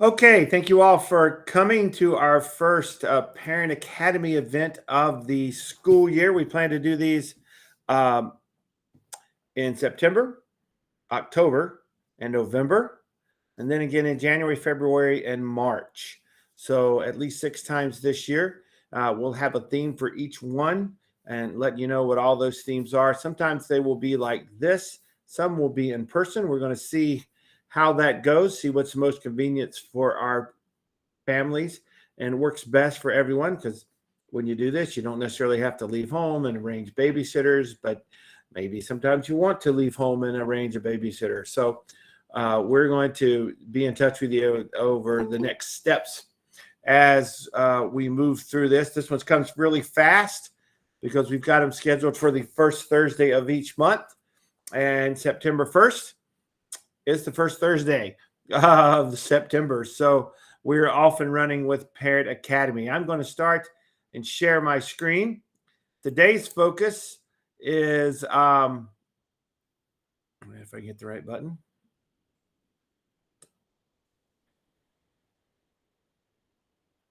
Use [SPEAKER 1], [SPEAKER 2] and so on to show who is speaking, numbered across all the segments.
[SPEAKER 1] Okay, thank you all for coming to our first Parent Academy event of the school year. We plan to do these um, in September, October, and November, and then again in January, February, and March. So at least 6 times this year. We'll have a theme for each one and let you know what all those themes are. Sometimes they will be like this, some will be in person. We're going to see how that goes, see what's the most convenient for our families and works best for everyone, because when you do this, you don't necessarily have to leave home and arrange babysitters, but maybe sometimes you want to leave home and arrange a babysitter. So we're going to be in touch with you over the next steps as we move through this. This one comes really fast because we've got them scheduled for the first Thursday of each month, and September 1st is the first Thursday of September. So we're off and running with Parent Academy. I'm going to start and share my screen. Today's focus is, if I get the right button.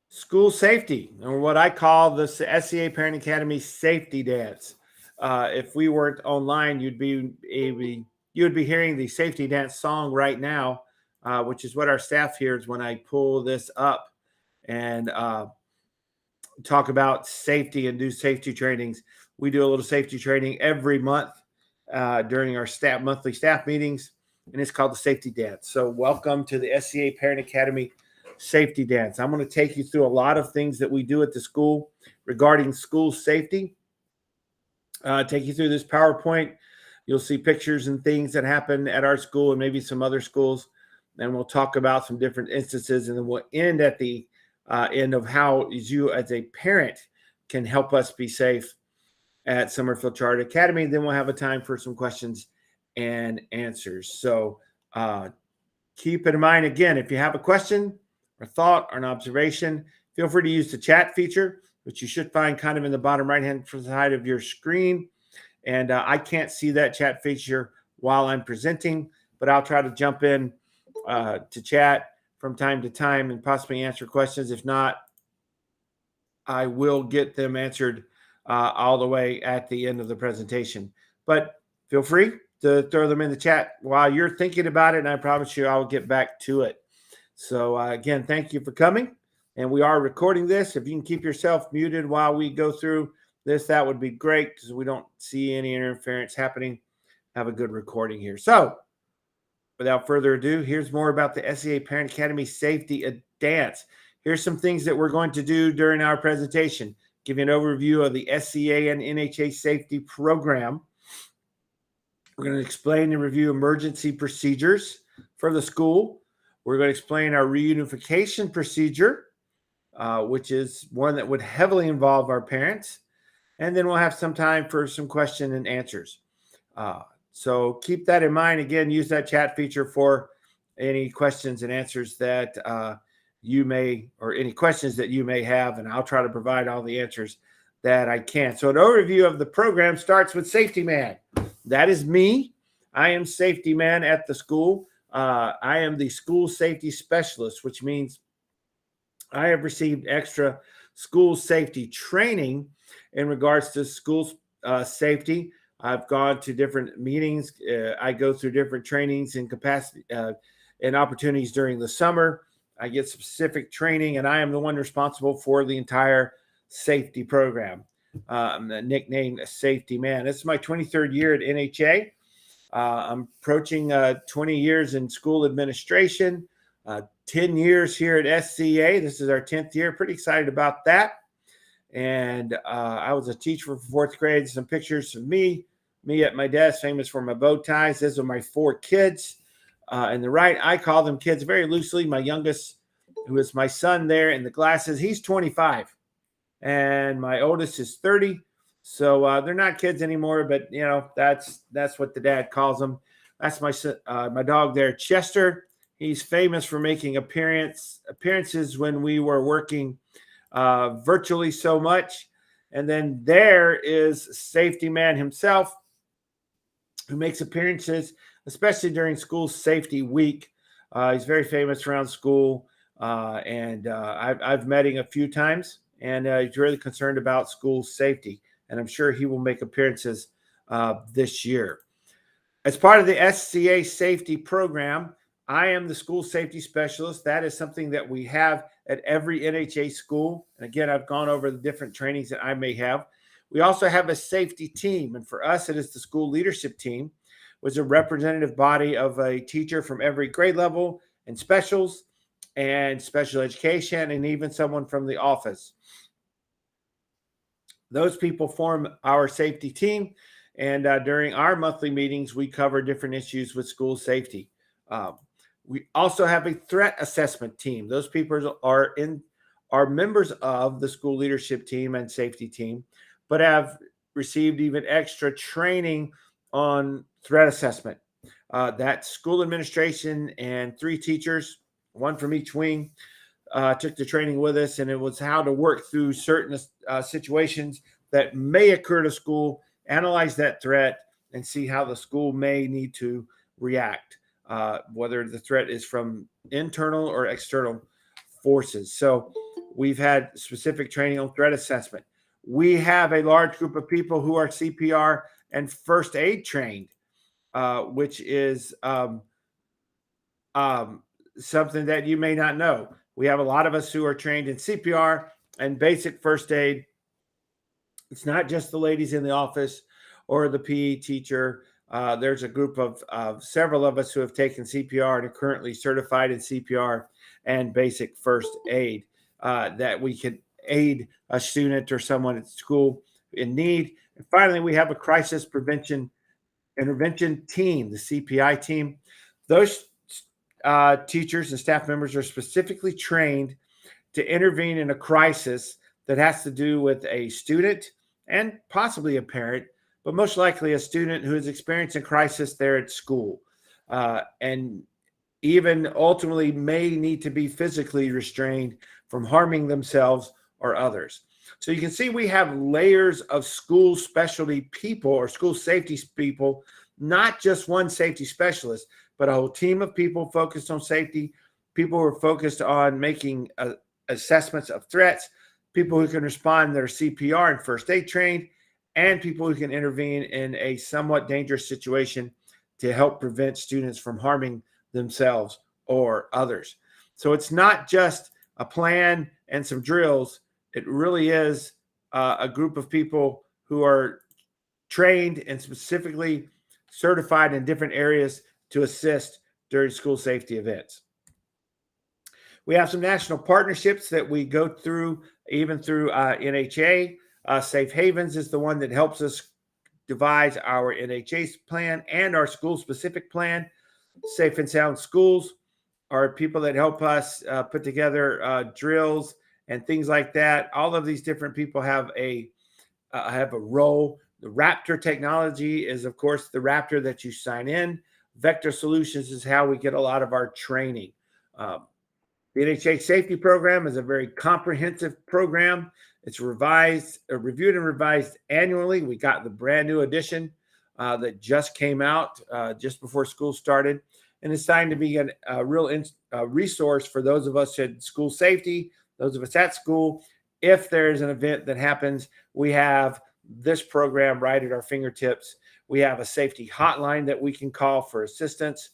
[SPEAKER 1] School safety, or what I call the SCA Parent Academy safety dance. If we weren't online, you'd be hearing the safety dance song right now, which is what our staff hears when I pull this up and talk about safety and do safety trainings. We do a little safety training every month during our monthly staff meetings, and it's called the safety dance. So welcome to the SCA Parent Academy safety dance. I'm going to take you through a lot of things that we do at the school regarding school safety. Take you through this PowerPoint. You'll see pictures and things that happen at our school and maybe some other schools. And we'll talk about some different instances, and then we'll end at the end of how you as a parent can help us be safe at Summerfield Charter Academy. Then we'll have a time for some questions and answers. So keep in mind, again, if you have a question or thought or an observation, feel free to use the chat feature, which you should find kind of in the bottom right-hand side of your screen. And I can't see that chat feature while I'm presenting, but I'll try to jump in to chat from time to time and possibly answer questions. If not, I will get them answered all the way at the end of the presentation. But feel free to throw them in the chat while you're thinking about it, and I promise you I'll get back to it. So again, thank you for coming. And we are recording this. If you can keep yourself muted while we go through this, that would be great, because we don't see any interference happening. Have a good recording here. So without further ado, here's more about the SCA Parent Academy Safety Dance. Here's some things that we're going to do during our presentation. Give you an overview of the SCA and NHA safety program. We're going to explain and review emergency procedures for the school. We're going to explain our reunification procedure, which is one that would heavily involve our parents. And then we'll have some time for some question and answers. So keep that in mind. Again, use that chat feature for any questions and answers that you may, or any questions that you may have, and I'll try to provide all the answers that I can. So an overview of the program starts with Safety Man. That is me. I am Safety Man at the school. I am the school safety specialist, which means I have received extra school safety training in regards to school safety. I've gone to different meetings. I go through different trainings and capacity and opportunities during the summer. I get specific training, and I am the one responsible for the entire safety program. I'm nicknamed Safety Man. This is my 23rd year at NHA. I'm approaching 20 years in school administration, 10 years here at SCA. This is our 10th year. Pretty excited about that. And I was a teacher for 4th grade. Some pictures of me at my desk, famous for my bow ties. These are my 4 kids. And the right, I call them kids very loosely. My youngest, who is my son there in the glasses, he's 25. And my oldest is 30. So they're not kids anymore, but you know, that's what the dad calls them. That's my dog there, Chester. He's famous for making appearances when we were working virtually so much. And then there is Safety Man himself, who makes appearances, especially during school safety week. He's very famous around school. and I've met him a few times, and he's really concerned about school safety. And I'm sure he will make appearances this year. As part of the SCA safety program, I am the school safety specialist. That is something that we have at every NHA school. And again, I've gone over the different trainings that I may have. We also have a safety team. And for us, it is the school leadership team, which is a representative body of a teacher from every grade level and specials and special education, and even someone from the office. Those people form our safety team. And during our monthly meetings, we cover different issues with school safety. We also have a threat assessment team. Those people are members of the school leadership team and safety team, but have received even extra training on threat assessment. That school administration and 3 teachers, one from each wing, took the training with us, and it was how to work through certain situations that may occur to school, analyze that threat, and see how the school may need to react, whether the threat is from internal or external forces. So we've had specific training on threat assessment. We have a large group of people who are CPR and first aid trained, which is something that you may not know. We have a lot of us who are trained in CPR and basic first aid. It's not just the ladies in the office or the PE teacher. There's a group of several of us who have taken CPR and are currently certified in CPR and basic first aid, that we can aid a student or someone at school in need. And finally, we have a crisis prevention intervention team, the CPI team. Those teachers and staff members are specifically trained to intervene in a crisis that has to do with a student and possibly a parent, but most likely a student who is experiencing crisis there at school, and even ultimately may need to be physically restrained from harming themselves or others. So you can see we have layers of school specialty people or school safety people, not just one safety specialist, but a whole team of people focused on safety, people who are focused on making assessments of threats, people who can respond, that are CPR and first aid trained, and people who can intervene in a somewhat dangerous situation to help prevent students from harming themselves or others. So it's not just a plan and some drills. It really is a group of people who are trained and specifically certified in different areas to assist during school safety events. We have some national partnerships that we go through, even through NHA. Safe Havens is the one that helps us devise our NHA plan and our school-specific plan. Safe and Sound Schools are people that help us put together drills and things like that. All of these different people have a role. The Raptor technology is, of course, the Raptor that you sign in. Vector Solutions is how we get a lot of our training. The NHA safety program is a very comprehensive program. It's reviewed and revised annually. We got the brand new edition that just came out just before school started. And it's designed to be a real resource for those of us in school safety, those of us at school. If there's an event that happens, we have this program right at our fingertips. We have a safety hotline that we can call for assistance.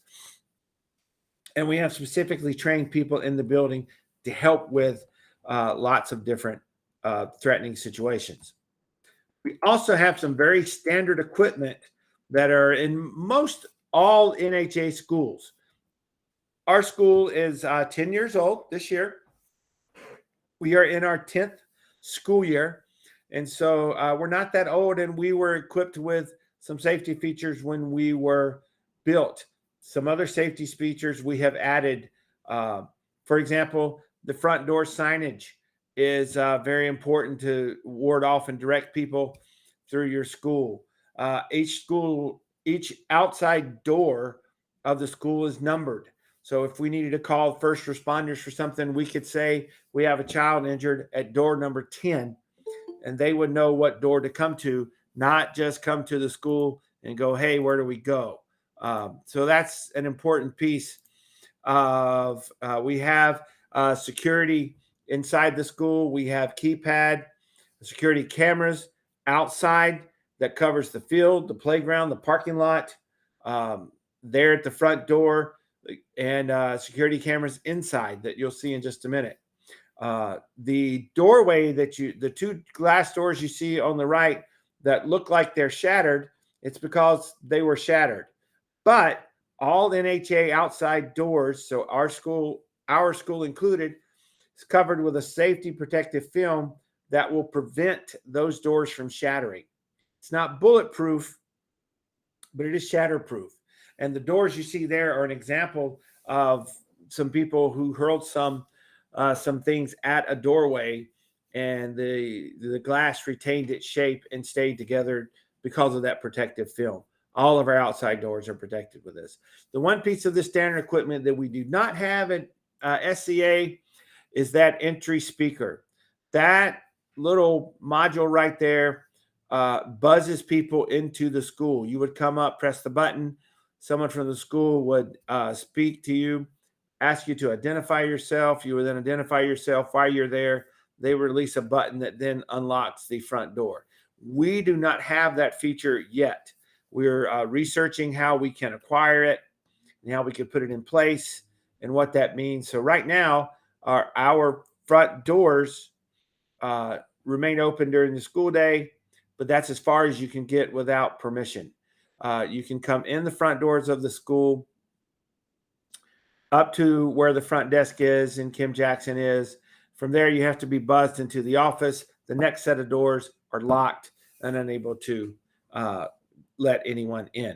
[SPEAKER 1] And we have specifically trained people in the building to help with lots of different threatening situations. We also have some very standard equipment that are in most all NHA schools. Our school is 10 years old this year. We are in our 10th school year. And so we're not that old, and we were equipped with some safety features when we were built. Some other safety features we have added. For example, the front door signage is very important to ward off and direct people through your school. Each outside door of the school is numbered. So if we needed to call first responders for something, we could say we have a child injured at door number 10, and they would know what door to come to, not just come to the school and go, hey, where do we go? So that's an important piece of, we have security inside the school. We have keypad security cameras outside that covers the field, the playground, the parking lot, there at the front door, and security cameras inside that you'll see in just a minute. The doorway the two glass doors you see on the right that look like they're shattered, it's because they were shattered. But all NHA outside doors, so our school included, is covered with a safety protective film that will prevent those doors from shattering. It's not bulletproof, but it is shatterproof. And the doors you see there are an example of some people who hurled some things at a doorway, and the glass retained its shape and stayed together because of that protective film. All of our outside doors are protected with this. The one piece of the standard equipment that we do not have at SCA is that entry speaker. That little module right there buzzes people into the school. You would come up, press the button. Someone from the school would speak to you, ask you to identify yourself. You would then identify yourself while you're there. They release a button that then unlocks the front door. We do not have that feature yet. We're researching how we can acquire it and how we can put it in place and what that means. So right now, our front doors remain open during the school day, but that's as far as you can get without permission. You can come in the front doors of the school up to where the front desk is and Kim Jackson is. From there, you have to be buzzed into the office. The next set of doors are locked and unable to let anyone in.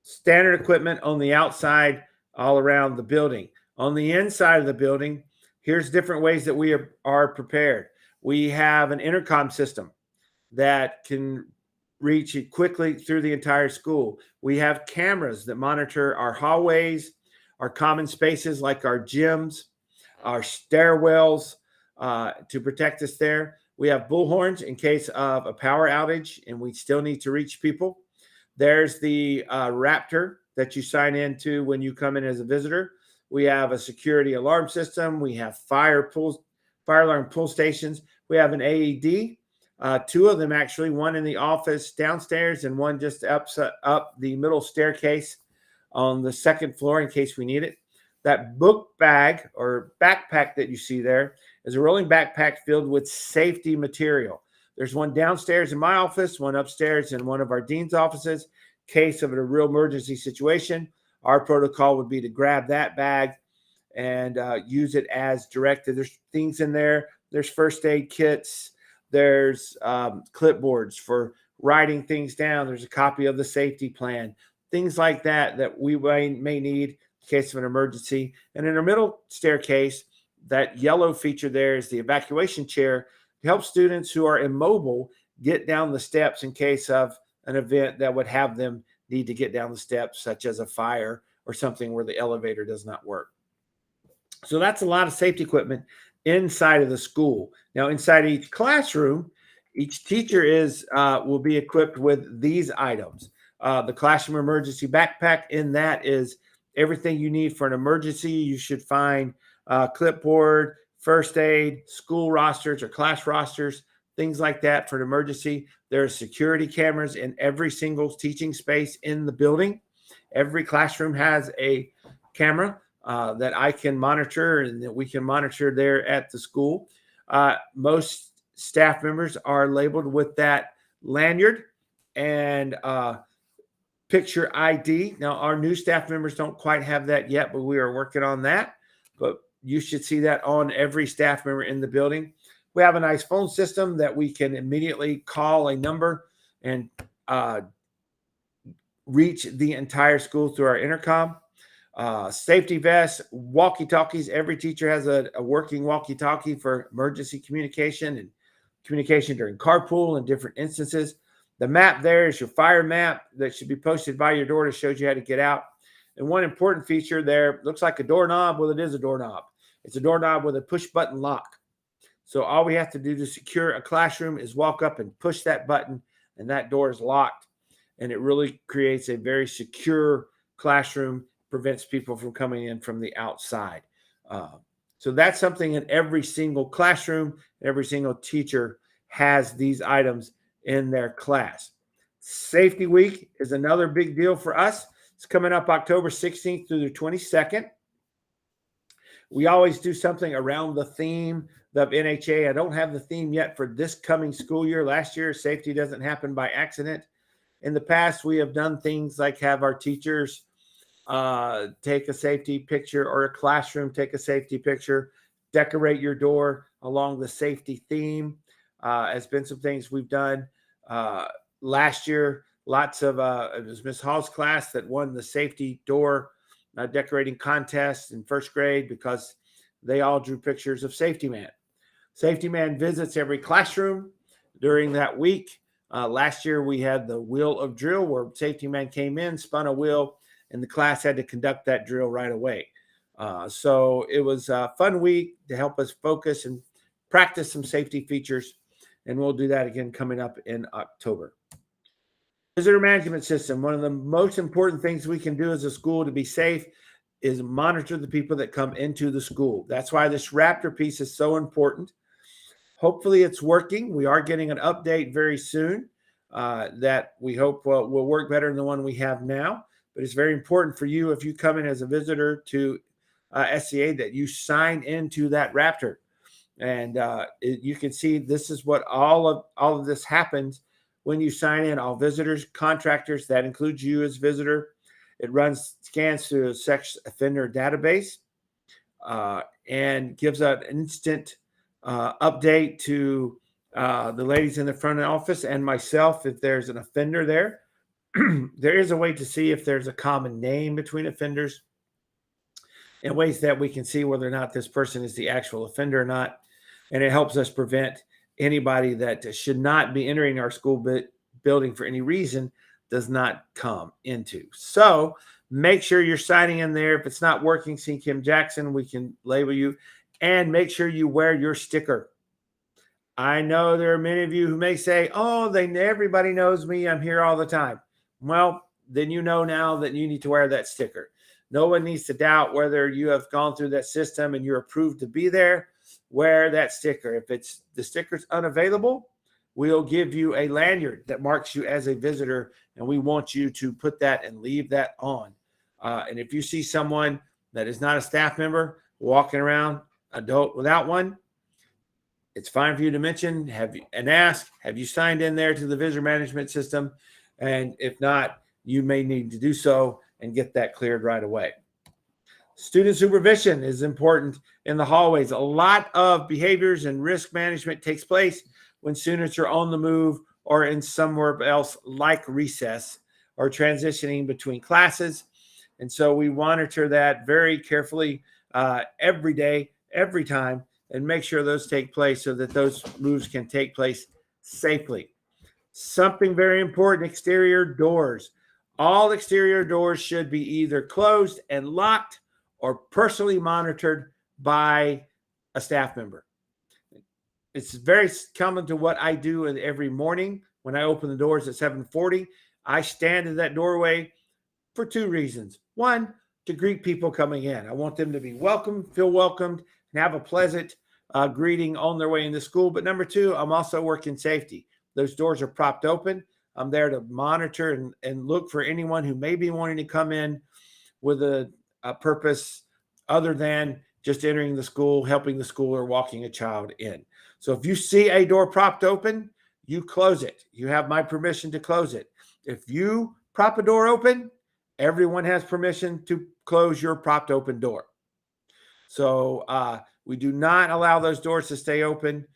[SPEAKER 1] Standard equipment on the outside, all around the building. On the inside of the building, here's different ways that we are prepared. We have an intercom system that can reach quickly through the entire school. We have cameras that monitor our hallways, our common spaces like our gyms, our stairwells to protect us there. We have bullhorns in case of a power outage and we still need to reach people. There's the Raptor that you sign into when you come in as a visitor. We have a security alarm system. We have fire alarm pull stations. We have an AED, two of them actually, one in the office downstairs and one just up the middle staircase on the second floor in case we need it. That book bag or backpack that you see there is a rolling backpack filled with safety material. There's one downstairs in my office, one upstairs in one of our dean's offices. Case of a real emergency situation, our protocol would be to grab that bag and use it as directed. There's things in there. There's first aid kits. There's clipboards for writing things down. There's a copy of the safety plan, things like that that we may need in case of an emergency. And in our middle staircase, that yellow feature there is the evacuation chair to help students who are immobile get down the steps in case of an event that would have them need to get down the steps, such as a fire or something where the elevator does not work. So that's a lot of safety equipment inside of the school. Now, inside each classroom, each teacher will be equipped with these items. The classroom emergency backpack, in that is everything you need for an emergency. You should find clipboard, first aid, school rosters or class rosters, things like that for an emergency. There are security cameras in every single teaching space in the building. Every classroom has a camera that I can monitor and that we can monitor there at the school. Most staff members are labeled with that lanyard and picture ID. Now, our new staff members don't quite have that yet, but we are working on that. But you should see that on every staff member in the building. We have a nice phone system that we can immediately call a number and reach the entire school through our intercom. Safety vests, walkie-talkies. Every teacher has a working walkie-talkie for emergency communication and communication during carpool and different instances. The map there is your fire map that should be posted by your door to show you how to get out. And one important feature there looks like a doorknob. Well, it is a doorknob. It's a doorknob with a push-button lock. So all we have to do to secure a classroom is walk up and push that button, and that door is locked. And it really creates a very secure classroom, prevents people from coming in from the outside. So that's something in every single classroom, every single teacher has these items in their class. Safety Week is another big deal for us. It's coming up October 16th through the 22nd. We always do something around the theme of NHA. I don't have the theme yet for this coming school year. Last year, safety doesn't happen by accident. In the past, we have done things like have our teachers take a safety picture, or a classroom take a safety picture, decorate your door along the safety theme. Has been some things we've done. Last year, lots of it was Miss Hall's class that won the safety door decorating contest in first grade because they all drew pictures of Safety Man. Safety Man visits every classroom during that week. Last year, we had the Wheel of Drill where Safety Man came in, spun a wheel, and the class had to conduct that drill right away. So it was a fun week to help us focus and practice some safety features. And we'll do that again coming up in October. Visitor management system. One of the most important things we can do as a school to be safe is monitor the people that come into the school. That's why this Raptor piece is so important. Hopefully it's working. We are getting an update very soon that we hope will work better than the one we have now. But it's very important for you, if you come in as a visitor to SCA, that you sign into that Raptor. And you can see this is what all of this happens when you sign in. All visitors, contractors, that includes you as visitor. It scans through a sex offender database and gives an instant update to the ladies in the front office and myself if there's an offender there. There is a way to see if there's a common name between offenders, and ways that we can see whether or not this person is the actual offender or not. And it helps us prevent anybody that should not be entering our school building for any reason does not come into. So make sure you're signing in there. If it's not working, see Kim Jackson, we can label you. And make sure you wear your sticker. I know there are many of you who may say, oh, everybody knows me, I'm here all the time. Well, then you know now that you need to wear that sticker. No one needs to doubt whether you have gone through that system and you're approved to be there. Wear that sticker. If the sticker's unavailable, we'll give you a lanyard that marks you as a visitor, and we want you to put that and leave that on. And if you see someone that is not a staff member walking around, adult without one, it's fine for you to mention and ask, have you signed in there to the visitor management system? And if not, you may need to do so and get that cleared right away. Student supervision is important in the hallways. A lot of behaviors and risk management takes place when students are on the move or in somewhere else like recess or transitioning between classes. And so we monitor that very carefully every day, every time, and make sure those take place so that those moves can take place safely. Something very important, exterior doors. All exterior doors should be either closed and locked or personally monitored by a staff member. It's very common to what I do every morning when I open the doors at 7:40. I stand in that doorway for two reasons. One, to greet people coming in. I want them to be welcome, feel welcomed, and have a pleasant greeting on their way into school. But number two, I'm also working safety. Those doors are propped open. I'm there to monitor and look for anyone who may be wanting to come in with a purpose other than just entering the school, helping the school, or walking a child in. So if you see a door propped open, you close it. You have my permission to close it. If you prop a door open, everyone has permission to close your propped open door. So we do not allow those doors to stay open.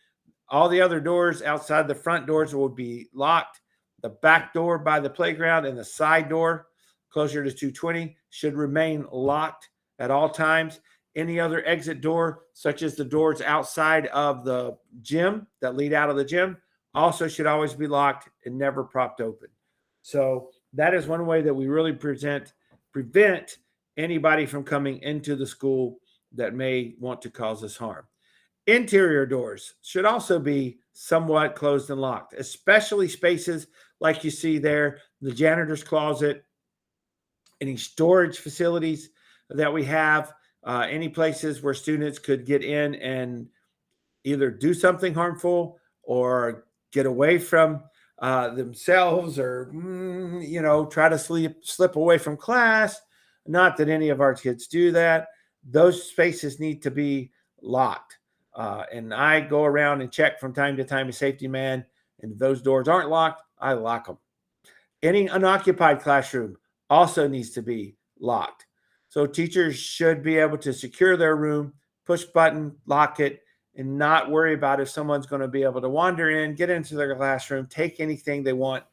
[SPEAKER 1] All the other doors outside the front doors will be locked. The back door by the playground and the side door closer to 220 should remain locked at all times. Any other exit door, such as the doors outside of the gym that lead out of the gym, also should always be locked and never propped open. So that is one way that we really prevent anybody from coming into the school that may want to cause us harm. Interior doors should also be somewhat closed and locked, especially spaces like you see there, the janitor's closet, any storage facilities that we have any places where students could get in and either do something harmful or get away from themselves, or try to slip away from class. Not that any of our kids do that. Those spaces need to be locked. And I go around and check from time to time as safety man, and if those doors aren't locked, I lock them. Any unoccupied classroom also needs to be locked. So teachers should be able to secure their room, push button, lock it, and not worry about if someone's going to be able to wander in, get into their classroom, take anything they want.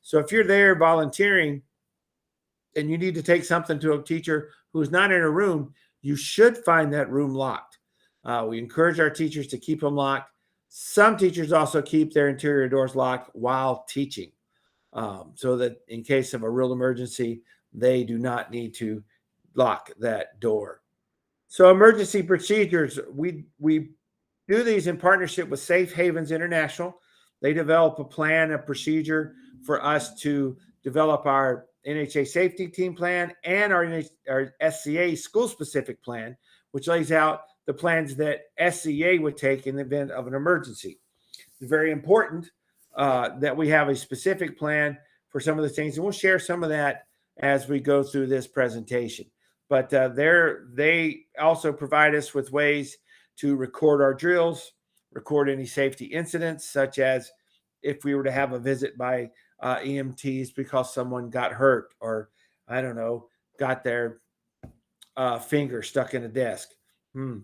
[SPEAKER 1] So if you're there volunteering and you need to take something to a teacher who's not in a room, you should find that room locked. We encourage our teachers to keep them locked. Some teachers also keep their interior doors locked while teaching, so that in case of a real emergency, they do not need to lock that door. So emergency procedures, we do these in partnership with Safe Havens International. They develop a plan, a procedure for us to develop our NHA safety team plan and our SCA school-specific plan, which lays out the plans that SCA would take in the event of an emergency. It's very important that we have a specific plan for some of the things, and we'll share some of that as we go through this presentation. But they also provide us with ways to record our drills, record any safety incidents, such as if we were to have a visit by EMTs because someone got hurt, or got their finger stuck in a desk.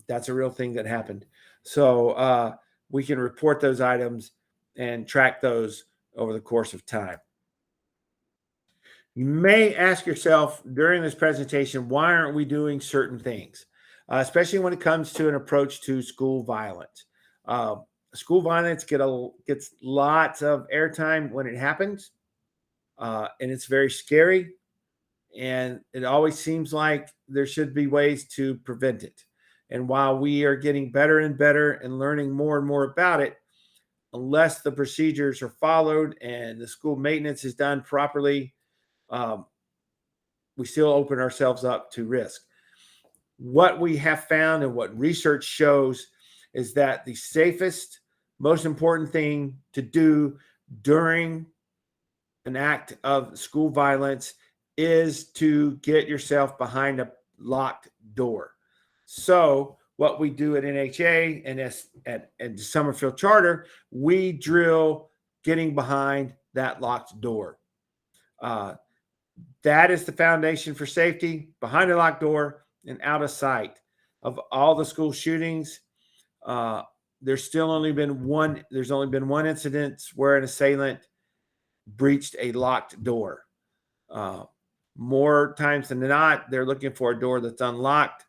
[SPEAKER 1] That's a real thing that happened. So we can report those items and track those over the course of time. You may ask yourself during this presentation, why aren't we doing certain things? Especially when it comes to an approach to school violence. School violence gets lots of airtime when it happens, and it's very scary, and it always seems like there should be ways to prevent it. And while we are getting better and better and learning more and more about it, unless the procedures are followed and the school maintenance is done properly, we still open ourselves up to risk. What we have found and what research shows is that the safest, most important thing to do during an act of school violence is to get yourself behind a locked door. So what we do at NHA and at Summerfield Charter, we drill getting behind that locked door. That is the foundation for safety, behind a locked door and out of sight. Of all the school shootings, there's only been one incident where an assailant breached a locked door. More times than not, they're looking for a door that's unlocked.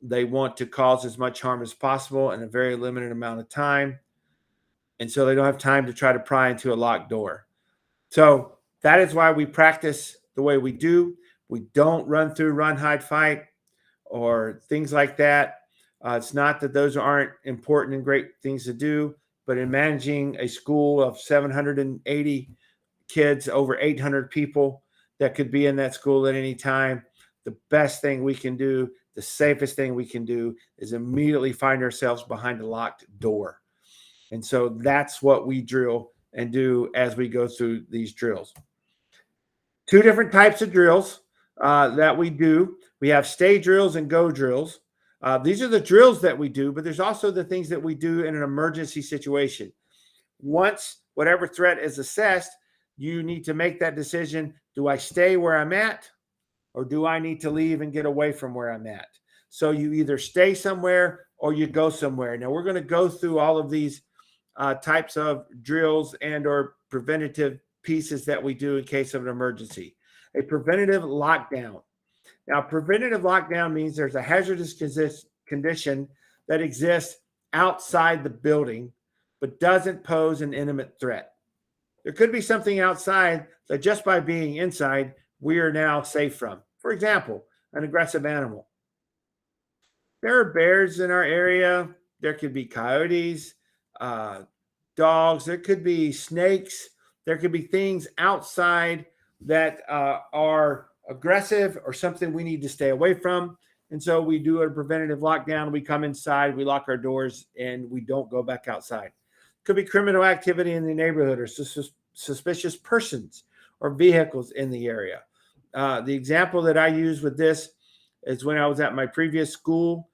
[SPEAKER 1] They want to cause as much harm as possible in a very limited amount of time. And so they don't have time to try to pry into a locked door. So that is why we practice the way we do. We don't run through run, hide, fight, or things like that. It's not that those aren't important and great things to do, but in managing a school of 780 kids, over 800 people that could be in that school at any time, the best thing we can do, the safest thing we can do, is immediately find ourselves behind a locked door. And so that's what we drill and do as we go through these drills. Two different types of drills that we do. We have stay drills and go drills. These are the drills that we do, but there's also the things that we do in an emergency situation. Once whatever threat is assessed, you need to make that decision. Do I stay where I'm at, or do I need to leave and get away from where I'm at? So you either stay somewhere or you go somewhere. Now we're going to go through all of these types of drills and or preventative pieces that we do in case of an emergency. A preventative lockdown. Now, preventative lockdown means there's a hazardous condition that exists outside the building, but doesn't pose an imminent threat. There could be something outside that just by being inside, we are now safe from. For example, an aggressive animal. There are bears in our area. There could be coyotes, dogs. There could be snakes. There could be things outside that are aggressive or something we need to stay away from. And so we do a preventative lockdown. We come inside, we lock our doors, and we don't go back outside. Could be criminal activity in the neighborhood or suspicious persons or vehicles in the area. The example that I use with this is when I was at my previous school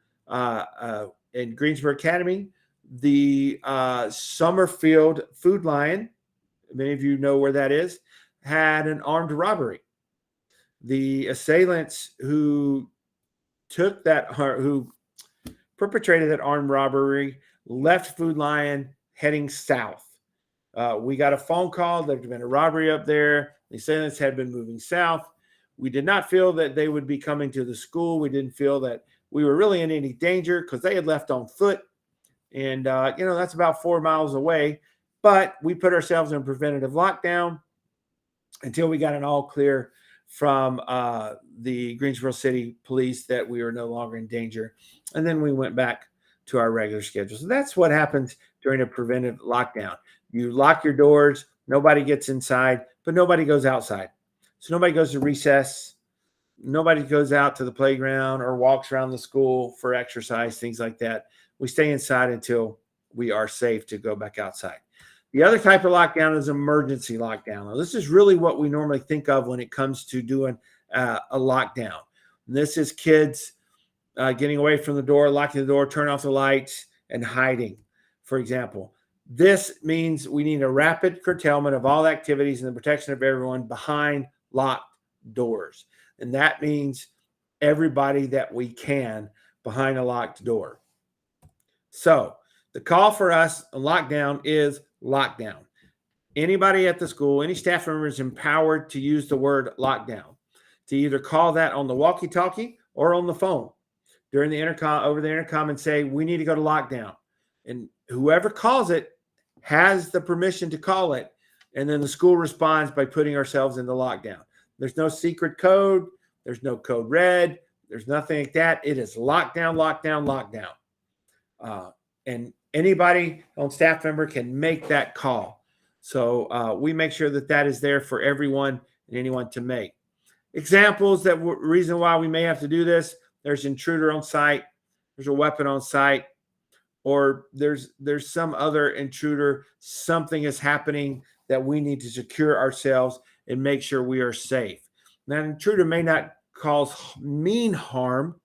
[SPEAKER 1] in Greensboro Academy, the Summerfield Food Lion, many of you know where that is, had an armed robbery. The assailants who perpetrated that armed robbery left Food Lion heading south. We got a phone call. There had been a robbery up there. The assailants had been moving south. We did not feel that they would be coming to the school. We didn't feel that we were really in any danger because they had left on foot. And, that's about 4 miles away. But we put ourselves in preventative lockdown until we got an all clear from the Greensboro City Police that we were no longer in danger. And then we went back to our regular schedule. So that's what happens during a preventive lockdown. You lock your doors, nobody gets inside, but nobody goes outside. So nobody goes to recess. Nobody goes out to the playground or walks around the school for exercise, things like that. We stay inside until we are safe to go back outside. The other type of lockdown is emergency lockdown. Now, this is really what we normally think of when it comes to doing a lockdown. And this is kids getting away from the door, locking the door, turning off the lights, and hiding, for example. This means we need a rapid curtailment of all activities and the protection of everyone behind locked doors. And that means everybody that we can behind a locked door. So the call for us on lockdown is lockdown. Anybody at the school, any staff member is empowered to use the word lockdown, to either call that on the walkie-talkie or on the phone during the intercom, over the intercom, and say, we need to go to lockdown. And whoever calls it has the permission to call it. And then the school responds by putting ourselves in the lockdown. There's no secret code. There's no code red. There's nothing like that. It is lockdown, lockdown, lockdown. And anybody on staff member can make that call. So we make sure that that is there for everyone and anyone to make. Examples that reason why we may have to do this: there's intruder on site, there's a weapon on site, or there's some other intruder. Something is happening that we need to secure ourselves and make sure we are safe. Now, an intruder may not cause mean harm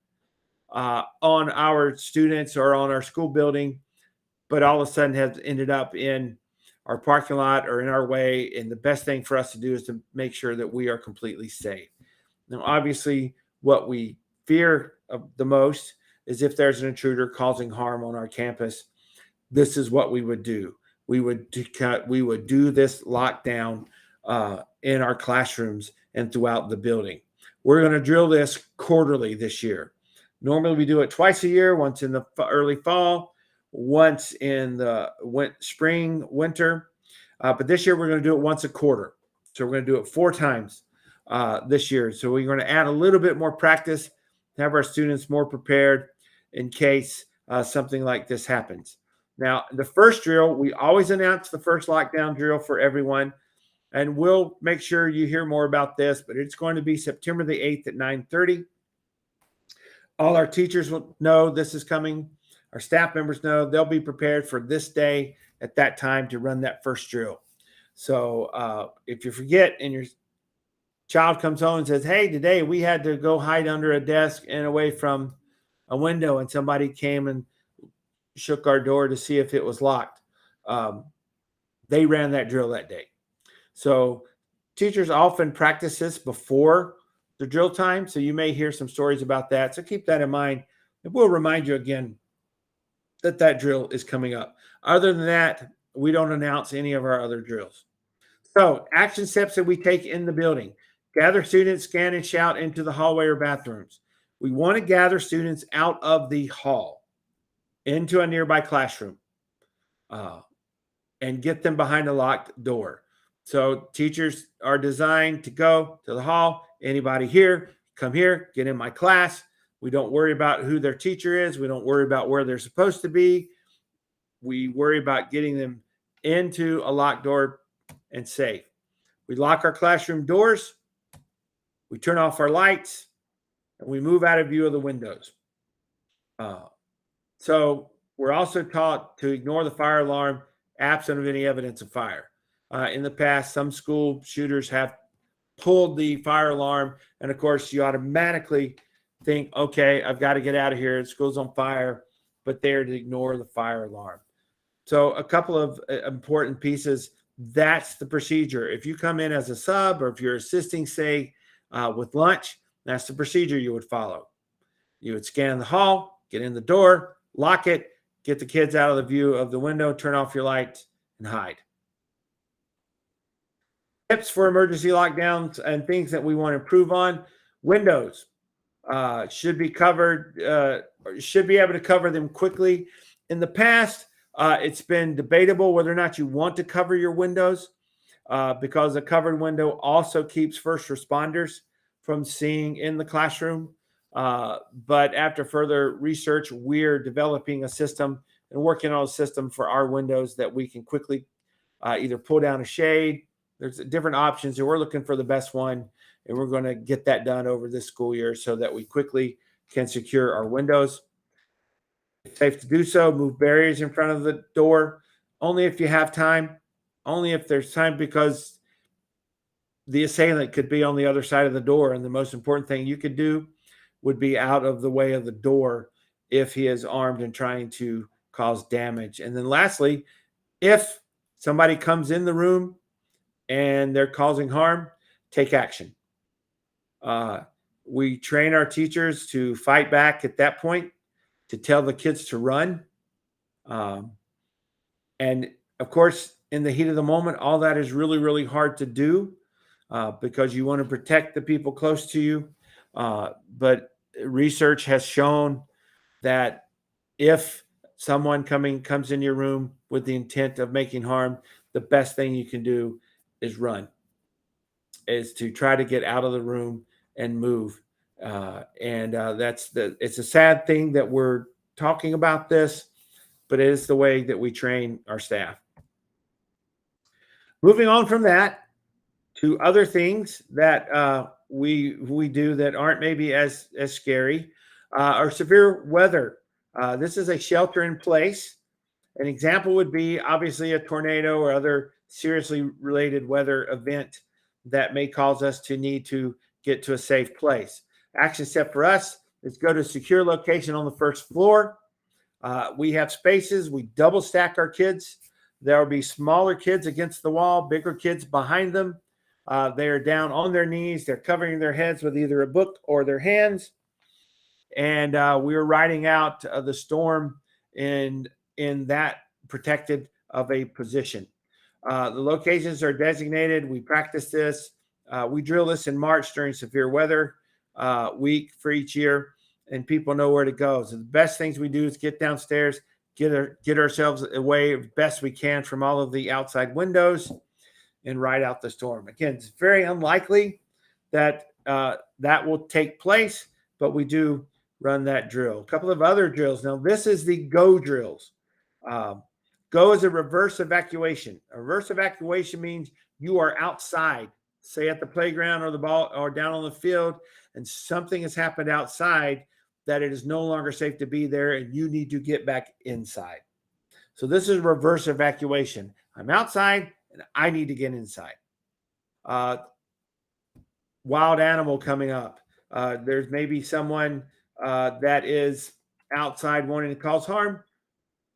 [SPEAKER 1] on our students or on our school building, but all of a sudden has ended up in our parking lot or in our way. And the best thing for us to do is to make sure that we are completely safe. Now, obviously, what we fear the most is if there's an intruder causing harm on our campus. This is what we would do. We would do this lockdown in our classrooms and throughout the building. We're going to drill this quarterly this year. Normally, we do it twice a year, once in the early fall, once in the spring, winter. But this year, we're going to do it once a quarter. So we're going to do it 4 times this year. So we're going to add a little bit more practice to have our students more prepared in case something like this happens. Now, the first drill, we always announce the first lockdown drill for everyone. And we'll make sure you hear more about this, but it's going to be September the 8th at 9:30. All our teachers will know this is coming. Our staff members know. They'll be prepared for this day at that time to run that first drill. So if you forget and your child comes home and says, hey, today we had to go hide under a desk and away from a window, and somebody came and shook our door to see if it was locked. They ran that drill that day. So teachers often practice this before the drill time. So you may hear some stories about that. So keep that in mind. And we'll remind you again that that drill is coming up. Other than that, we don't announce any of our other drills. So action steps that we take in the building: gather students, scan and shout into the hallway or bathrooms. We want to gather students out of the hall into a nearby classroom and get them behind a locked door. So teachers are designed to go to the hall. Anybody here, come here, get in my class. We don't worry about who their teacher is. We don't worry about where they're supposed to be. We worry about getting them into a locked door and safe. We lock our classroom doors. We turn off our lights. and we move out of view of the windows. So we're also taught to ignore the fire alarm absent of any evidence of fire. In the past, some school shooters have pulled the fire alarm, and of course, you automatically think, okay, I've got to get out of here. School's on fire, but they're to ignore the fire alarm. So a couple of important pieces. That's the procedure. If you come in as a sub, or if you're assisting, say, with lunch, that's the procedure you would follow. You would scan the hall, get in the door, lock it, get the kids out of the view of the window, turn off your lights, and hide. Tips for emergency lockdowns and things that we want to improve on. Windows should be covered, should be able to cover them quickly. In the past, it's been debatable whether or not you want to cover your windows because a covered window also keeps first responders from seeing in the classroom. But after further research, we're developing a system and working on a system for our windows that we can quickly either pull down a shade. There's different options, and we're looking for the best one, and we're going to get that done over this school year so that we quickly can secure our windows. It's safe to do so. Move barriers in front of the door only if you have time, only if there's time, because the assailant could be on the other side of the door, and the most important thing you could do would be out of the way of the door if he is armed and trying to cause damage. And then lastly, if somebody comes in the room and they're causing harm, take action. We train our teachers to fight back at that point, to tell the kids to run. And of course, in the heat of the moment, all that is really, really hard to do because you want to protect the people close to you. But research has shown that if someone comes in your room with the intent of making harm, the best thing you can do is run, is to try to get out of the room and move. It's a sad thing that we're talking about this, but it is the way that we train our staff. Moving on from that to other things that we do that aren't maybe as scary, are severe weather. This is a shelter in place. An example would be obviously a tornado or other seriously related weather event that may cause us to need to get to a safe place. Action step for us is go to a secure location on the first floor. We have spaces. We double stack our kids. There will be smaller kids against the wall, bigger kids behind them. They are down on their knees. They're covering their heads with either a book or their hands. And we are riding out the storm in that protected of a position. The locations are designated. We practice this. We drill this in March during severe weather week for each year, and people know where to go. So the best things we do is get downstairs, get ourselves away as best we can from all of the outside windows, and ride out the storm. Again, it's very unlikely that that will take place, but we do run that drill. A couple of other drills. Now, this is the GO drills. GO is a reverse evacuation. A reverse evacuation means you are outside, say at the playground or the ball or down on the field, and something has happened outside that it is no longer safe to be there, and you need to get back inside. So this is reverse evacuation. I'm outside and I need to get inside. Wild animal coming up. There's maybe someone that is outside wanting to cause harm.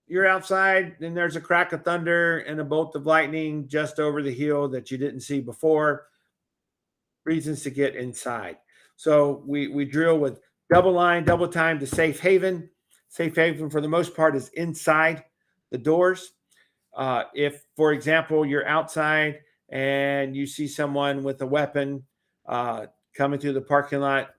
[SPEAKER 1] You're outside, and there's a crack of thunder and a bolt of lightning just over the hill that you didn't see before. Reasons to get inside. So we drill with double line, double time to safe haven. Safe haven, for the most part, is inside the doors. If, for example, you're outside and you see someone with a weapon coming through the parking lot,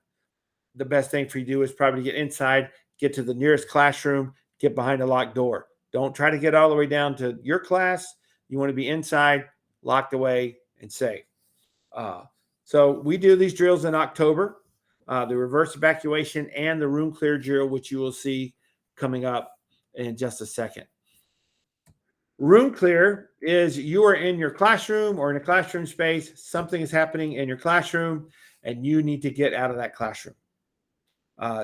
[SPEAKER 1] the best thing for you to do is probably get inside, get to the nearest classroom, get behind a locked door. Don't try to get all the way down to your class. You want to be inside, locked away, and safe. So we do these drills in October, the reverse evacuation and the room clear drill, which you will see coming up in just a second. Room clear is you are in your classroom or in a classroom space. Something is happening in your classroom, and you need to get out of that classroom.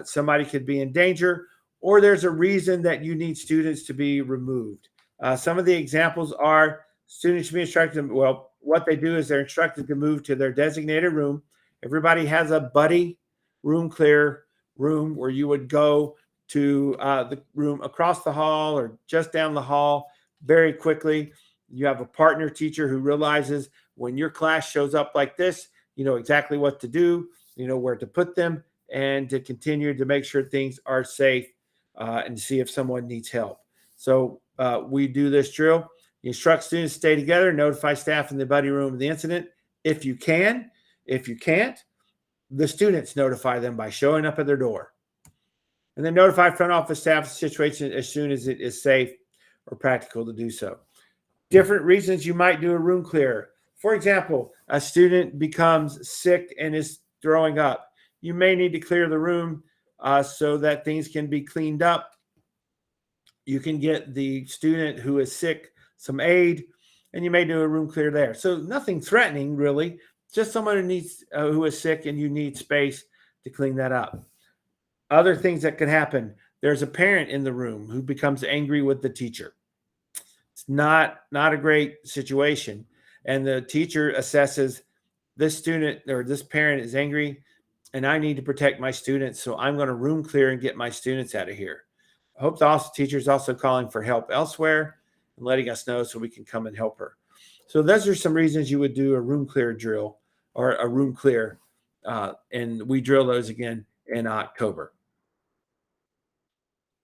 [SPEAKER 1] Somebody could be in danger, or there's a reason that you need students to be removed. Some of the examples are students should be instructed. Well, what they do is they're instructed to move to their designated room. Everybody has a buddy room clear room where you would go to the room across the hall or just down the hall very quickly. You have a partner teacher who realizes when your class shows up like this, you know exactly what to do, you know where to put them, and to continue to make sure things are safe and see if someone needs help. So we do this drill. You instruct students to stay together, notify staff in the buddy room of the incident if you can. If you can't, the students notify them by showing up at their door. And then notify front office staff of the situation as soon as it is safe or practical to do so. Different reasons you might do a room clear. For example, a student becomes sick and is throwing up. You may need to clear the room so that things can be cleaned up. You can get the student who is sick some aid, and you may do a room clear there. So nothing threatening, really, just someone who is sick and you need space to clean that up. Other things that could happen. There's a parent in the room who becomes angry with the teacher. It's not a great situation. And the teacher assesses this student or this parent is angry and I need to protect my students. So I'm going to room clear and get my students out of here. I hope the teacher is also calling for help elsewhere and letting us know so we can come and help her. So those are some reasons you would do a room clear drill or a room clear. And we drill those again in October.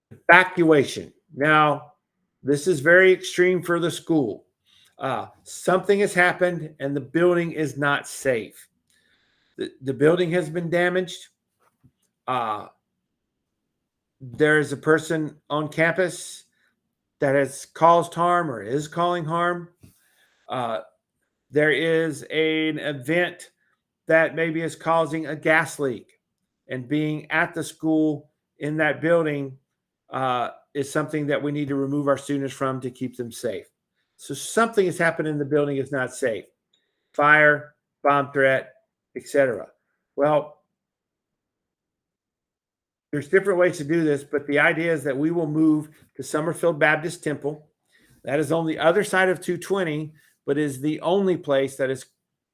[SPEAKER 1] Evacuation. Now, this is very extreme for the school. Something has happened and the building is not safe. The building has been damaged. There is a person on campus that has caused harm or is causing harm. There is an event that maybe is causing a gas leak, and being at the school in that building is something that we need to remove our students from to keep them safe. So something has happened in the building is not safe. Fire, bomb threat, etc. Well, there's different ways to do this, but the idea is that we will move to Summerfield Baptist Temple. That is on the other side of 220, but is the only place that is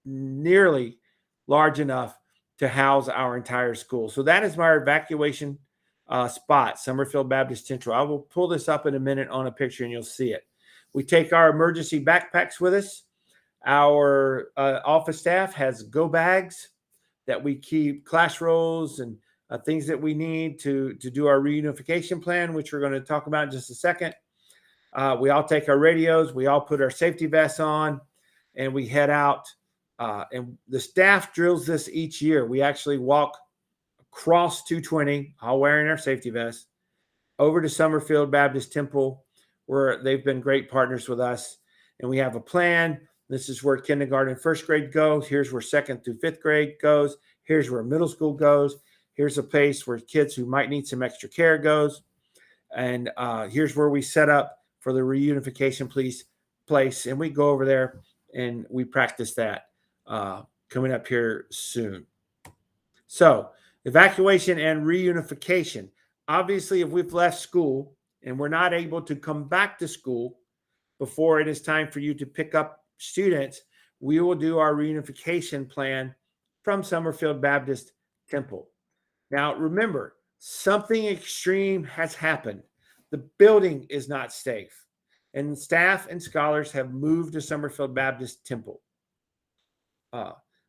[SPEAKER 1] nearly large enough to house our entire school. So that is my evacuation spot, Summerfield Baptist Central. I will pull this up in a minute on a picture and you'll see it. We take our emergency backpacks with us. Our office staff has go bags that we keep class rolls and things that we need to do our reunification plan, which we're going to talk about in just a second. We all take our radios. We all put our safety vests on and we head out. And the staff drills this each year. We actually walk across 220, all wearing our safety vests, over to Summerfield Baptist Temple, where they've been great partners with us. And we have a plan. This is where kindergarten and first grade goes. Here's where second through fifth grade goes. Here's where middle school goes. Here's a place where kids who might need some extra care goes. And here's where we set up for the reunification place. And we go over there and we practice that coming up here soon. So evacuation and reunification. Obviously, if we've left school and we're not able to come back to school before it is time for you to pick up students, we will do our reunification plan from Summerfield Baptist Temple. Now, remember, something extreme has happened. The building is not safe, and staff and scholars have moved to Summerfield Baptist Temple.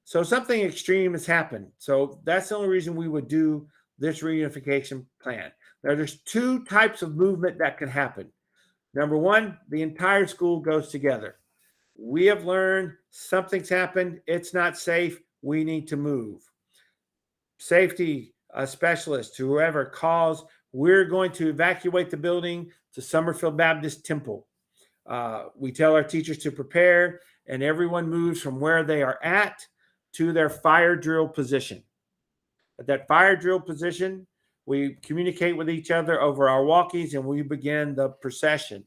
[SPEAKER 1] So something extreme has happened. So that's the only reason we would do this reunification plan. Now, there's two types of movement that can happen. Number one, the entire school goes together. We have learned something's happened. It's not safe. We need to move. Safety specialists, whoever calls, we're going to evacuate the building to Summerfield Baptist Temple. We tell our teachers to prepare, and everyone moves from where they are at to their fire drill position. At that fire drill position, we communicate with each other over our walkies and we begin the procession.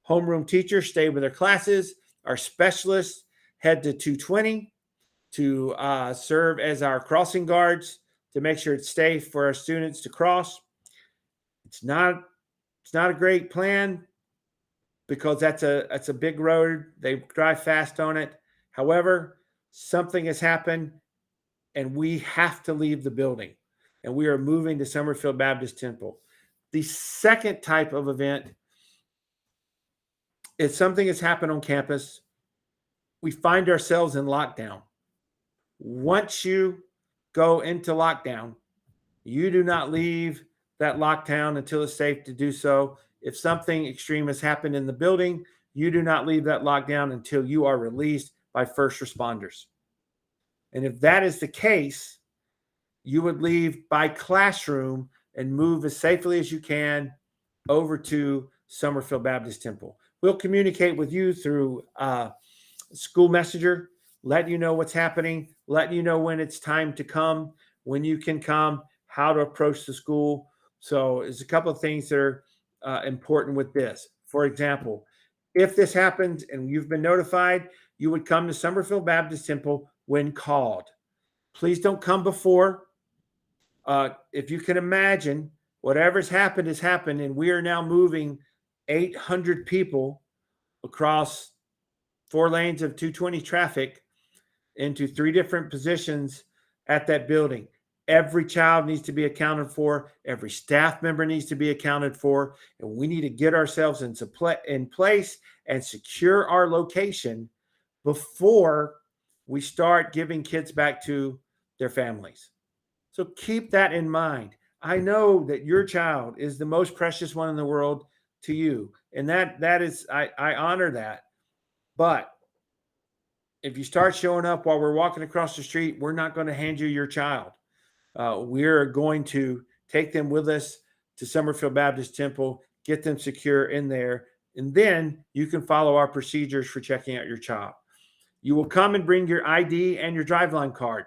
[SPEAKER 1] Homeroom teachers stay with their classes. Our specialists head to 220 to serve as our crossing guards. to make sure it's safe for our students to cross. It's not a great plan because that's a big road. They drive fast on it. However, something has happened and we have to leave the building, and we are moving to Summerfield Baptist Temple. The second type of event is something has happened on campus. We find ourselves in lockdown. Once you go into lockdown, you do not leave that lockdown until it's safe to do so. If something extreme has happened in the building, you do not leave that lockdown until you are released by first responders. And if that is the case, you would leave by classroom and move as safely as you can over to Summerfield Baptist Temple. We'll communicate with you through school messenger, letting you know what's happening, letting you know when it's time to come, when you can come, how to approach the school. So there's a couple of things that are important with this. For example, if this happens and you've been notified, you would come to Summerfield Baptist Temple when called. Please don't come before. If you can imagine, whatever's happened has happened, and we are now moving 800 people across 4 lanes of 220 traffic into 3 different positions at that building. Every child needs to be accounted for. Every staff member needs to be accounted for. And we need to get ourselves in place and secure our location before we start giving kids back to their families. So keep that in mind. I know that your child is the most precious one in the world to you. And that is, I honor that. But if you start showing up while we're walking across the street, we're not going to hand you your child. We're going to take them with us to Summerfield Baptist Temple, get them secure in there, and then you can follow our procedures for checking out your child. You will come and bring your ID and your driveline card.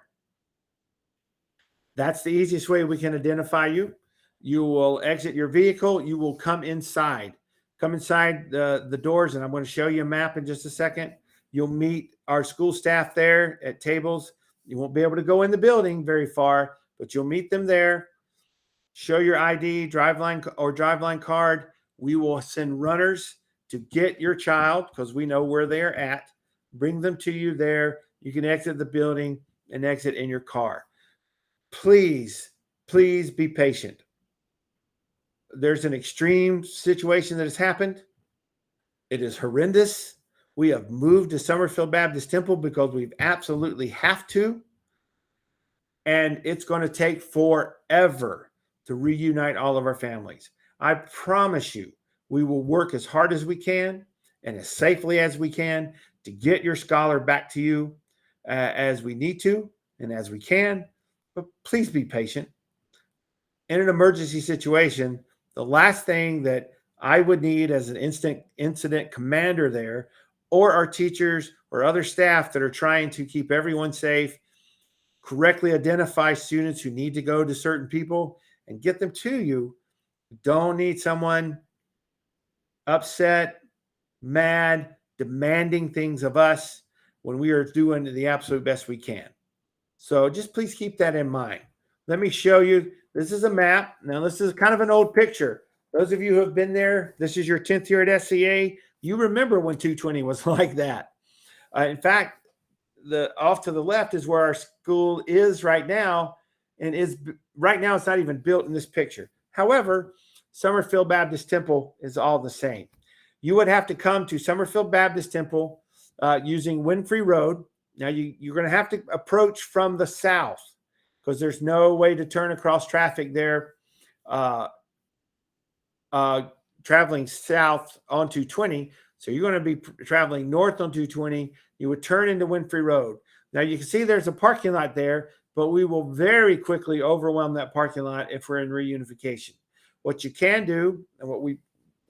[SPEAKER 1] That's the easiest way we can identify you. You will exit your vehicle. You will come inside. Come inside the doors, and I'm going to show you a map in just a second. You'll meet our school staff there at tables. You won't be able to go in the building very far, but you'll meet them there. Show your ID, driveline card. We will send runners to get your child because we know where they're at. Bring them to you there. You can exit the building and exit in your car. Please be patient. There's an extreme situation that has happened. It is horrendous. We have moved to Summerfield Baptist Temple because we absolutely have to. And it's going to take forever to reunite all of our families. I promise you, we will work as hard as we can and as safely as we can to get your scholar back to you as we need to and as we can. But please be patient. In an emergency situation, the last thing that I would need as an incident commander there, or our teachers or other staff that are trying to keep everyone safe, correctly identify students who need to go to certain people and get them to you. Don't need someone upset, mad, demanding things of us when we are doing the absolute best we can. So just please keep that in mind. Let me show you. This is a map. Now, this is kind of an old picture. Those of you who have been there, this is your 10th year at SCA. You remember when 220 was like that. In fact, off to the left is where our school is right now. And right now, it's not even built in this picture. However, Summerfield Baptist Temple is all the same. You would have to come to Summerfield Baptist Temple using Winfrey Road. Now, you're going to have to approach from the south because there's no way to turn across traffic there traveling south on 220. So you're going to be traveling north on 220. You would turn into Winfrey Road. Now, you can see there's a parking lot there, but we will very quickly overwhelm that parking lot if we're in reunification. What you can do, and what we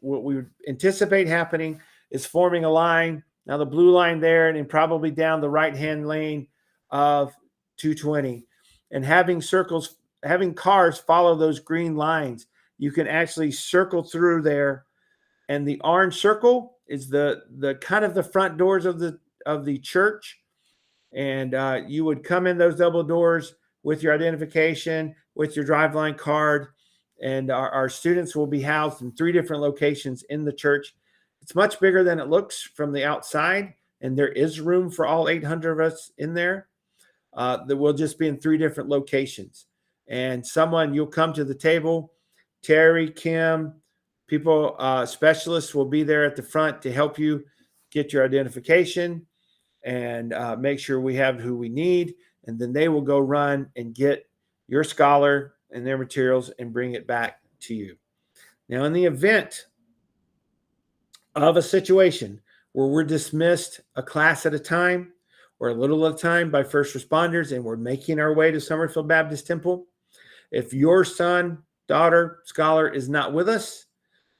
[SPEAKER 1] would anticipate happening, is forming a line. Now, the blue line there, and then probably down the right-hand lane of 220, and having cars follow those green lines. You can actually circle through there, and the orange circle is the kind of the front doors of the church, and you would come in those double doors, with your identification, with your driveline card. And our students will be housed in 3 different locations in the church. It's much bigger than it looks from the outside, and there is room for all 800 of us in there. That will just be in 3 different locations. And you'll come to the table. Terry, Kim, specialists will be there at the front to help you get your identification and make sure we have who we need. And then they will go run and get your scholar and their materials and bring it back to you. Now, in the event of a situation where we're dismissed a class at a time or a little at a time by first responders and we're making our way to Summerfield Baptist Temple, if your son, daughter, scholar is not with us,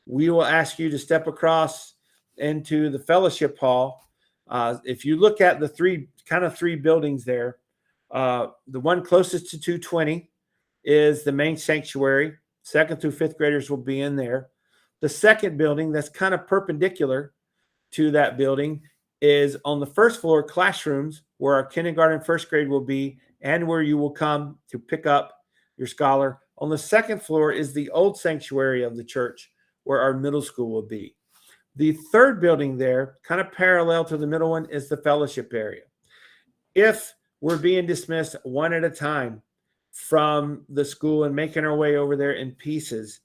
[SPEAKER 1] we will ask you to step across into the fellowship hall. If you look at the three buildings there, the one closest to 220 is the main sanctuary. 2nd through 5th graders will be in there. The second building that's kind of perpendicular to that building is on the first floor, classrooms where our kindergarten and 1st grade will be and where you will come to pick up your scholar. On the 2nd floor is the old sanctuary of the church where our middle school will be. The third building there, kind of parallel to the middle one, is the fellowship area. If we're being dismissed one at a time from the school and making our way over there in pieces,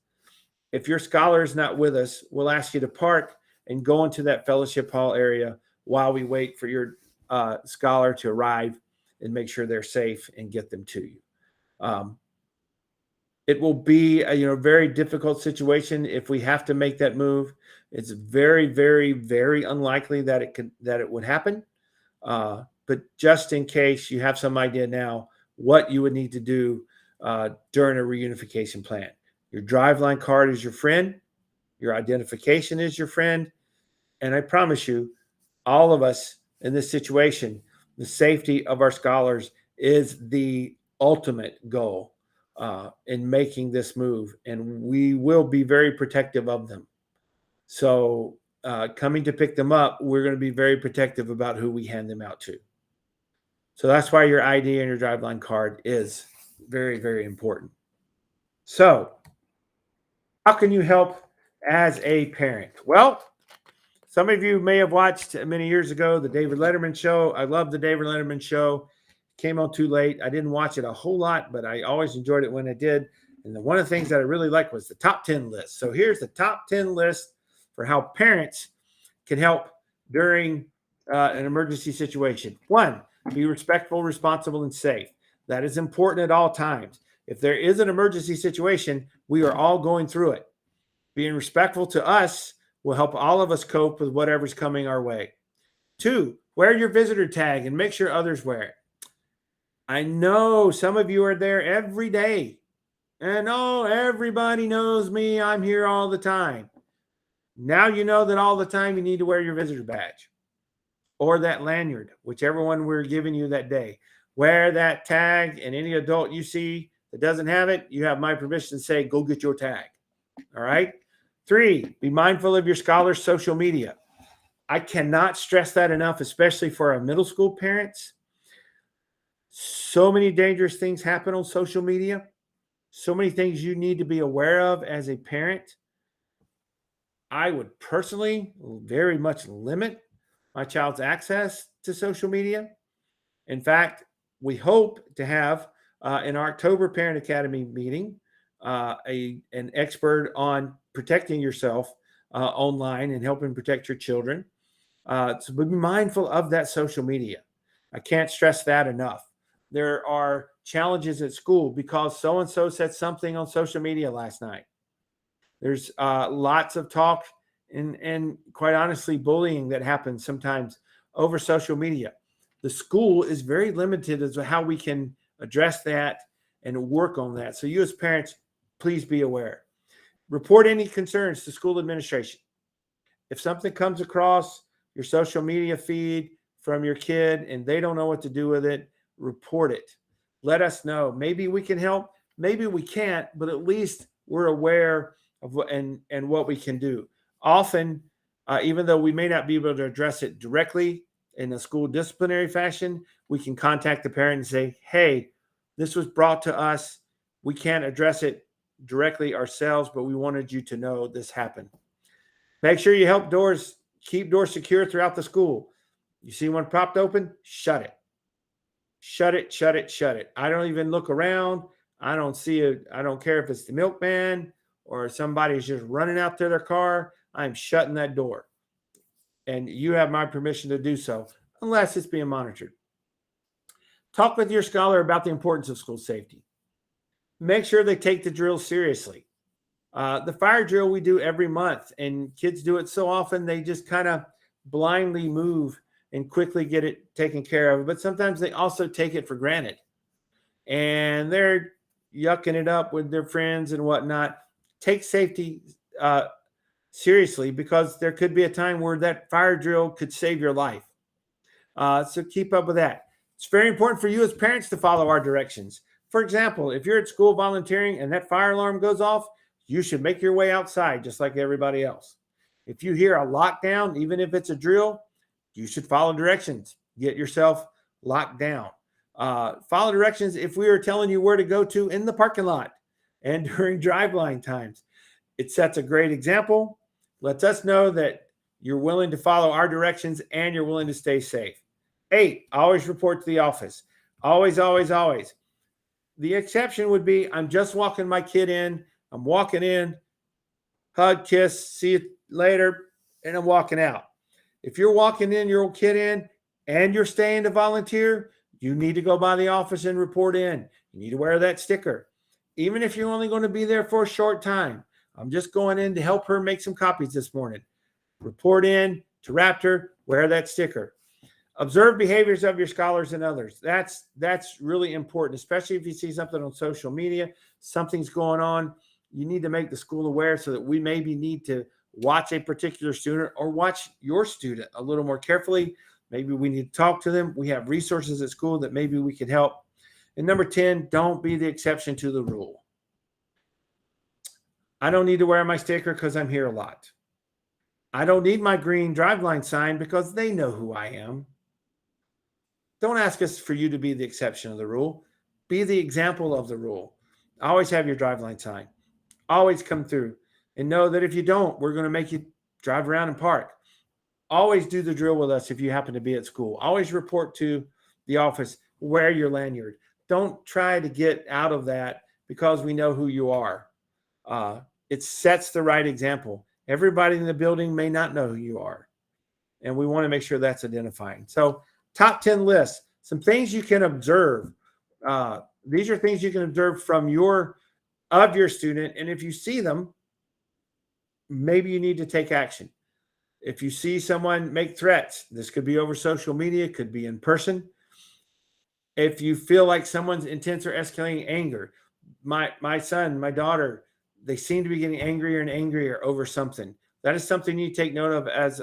[SPEAKER 1] if your scholar is not with us, we'll ask you to park and go into that fellowship hall area while we wait for your scholar to arrive and make sure they're safe and get them to you. It will be a very difficult situation if we have to make that move. It's very, very, very unlikely that it would happen. But just in case, you have some idea now what you would need to do during a reunification plan. Your driveline card is your friend. Your identification is your friend. And I promise you, all of us in this situation, the safety of our scholars is the ultimate goal in making this move. And we will be very protective of them. So coming to pick them up, we're going to be very protective about who we hand them out to. So that's why your ID and your driveline card is very, very important. So how can you help as a parent? Well, some of you may have watched many years ago the David Letterman show. I love the David Letterman show. Came on too late. I didn't watch it a whole lot, but I always enjoyed it when I did. And one of the things that I really liked was the top 10 list. So here's the top 10 list for how parents can help during an emergency situation. 1, be respectful, responsible, and safe. That is important at all times. If there is an emergency situation, we are all going through it. Being respectful to us will help all of us cope with whatever's coming our way. 2, wear your visitor tag and make sure others wear it. I know some of you are there every day. And everybody knows me. I'm here all the time. Now you know that all the time you need to wear your visitor badge or that lanyard, whichever one we're giving you that day. Wear that tag, and any adult you see that doesn't have it, you have my permission to say, go get your tag. All right? 3, be mindful of your scholar's social media. I cannot stress that enough, especially for our middle school parents. So many dangerous things happen on social media. So many things you need to be aware of as a parent. I would personally very much limit my child's access to social media. In fact, we hope to have in our October Parent Academy meeting an expert on protecting yourself online and helping protect your children. So be mindful of that social media. I can't stress that enough. There are challenges at school because so-and-so said something on social media last night. There's lots of talk and quite honestly, bullying that happens sometimes over social media. The school is very limited as to how we can address that and work on that. So you as parents, please be aware. Report any concerns to school administration. If something comes across your social media feed from your kid and they don't know what to do with it, report it. Let us know. Maybe we can help. Maybe we can't, but at least we're aware of what and what we can do. Often, even though we may not be able to address it directly in a school disciplinary fashion, we can contact the parent and say, hey, This was brought to us. We can't address it directly ourselves, but we wanted you to know this happened. Make sure you keep doors secure throughout the school. You see one propped open, shut it. Shut it, shut it, shut it. I don't even look around. I don't care if it's the milkman or somebody's just running out to their car. I'm shutting that door. And you have my permission to do so, unless it's being monitored. Talk with your scholar about the importance of school safety. Make sure they take the drill seriously. The fire drill we do every month, and kids do it so often they just kind of blindly move and quickly get it taken care of. But sometimes they also take it for granted, and they're yucking it up with their friends and whatnot. Take safety seriously, because there could be a time where that fire drill could save your life. So keep up with that. It's very important for you as parents to follow our directions. For example, if you're at school volunteering and that fire alarm goes off, you should make your way outside just like everybody else. If you hear a lockdown, even if it's a drill, you should follow directions. Get yourself locked down. Follow directions if we are telling you where to go to in the parking lot and during drive-line times. It sets a great example. Lets us know that you're willing to follow our directions and you're willing to stay safe. 8, always report to the office. Always, always, always. The exception would be, I'm just walking my kid in. I'm walking in, hug, kiss, see you later, and I'm walking out. If you're walking in your old kid in and you're staying to volunteer, you need to go by the office and report in. You need to wear that sticker. Even if you're only going to be there for a short time. I'm just going in to help her make some copies this morning. Report in to Raptor, wear that sticker. Observe behaviors of your scholars and others. That's really important, especially if you see something on social media, something's going on. You need to make the school aware so that we maybe need to watch a particular student or watch your student a little more carefully. Maybe we need to talk to them. We have resources at school that maybe we can help. And number 10, don't be the exception to the rule. I don't need to wear my sticker because I'm here a lot. I don't need my green drive-line sign because they know who I am. Don't ask us for you to be the exception of the rule. Be the example of the rule. Always have your drive-line sign. Always come through. And know that if you don't, we're going to make you drive around and park. Always do the drill with us if you happen to be at school. Always report to the office, wear your lanyard. Don't try to get out of that because we know who you are. It sets the right example. Everybody in the building may not know who you are. And we want to make sure that's identifying. So top 10 list, some things you can observe. These are things you can observe from your student. And if you see them, maybe you need to take action. If you see someone make threats, this could be over social media, could be in person. If you feel like someone's intense or escalating anger, my son, my daughter, they seem to be getting angrier and angrier over something. That is something you take note of as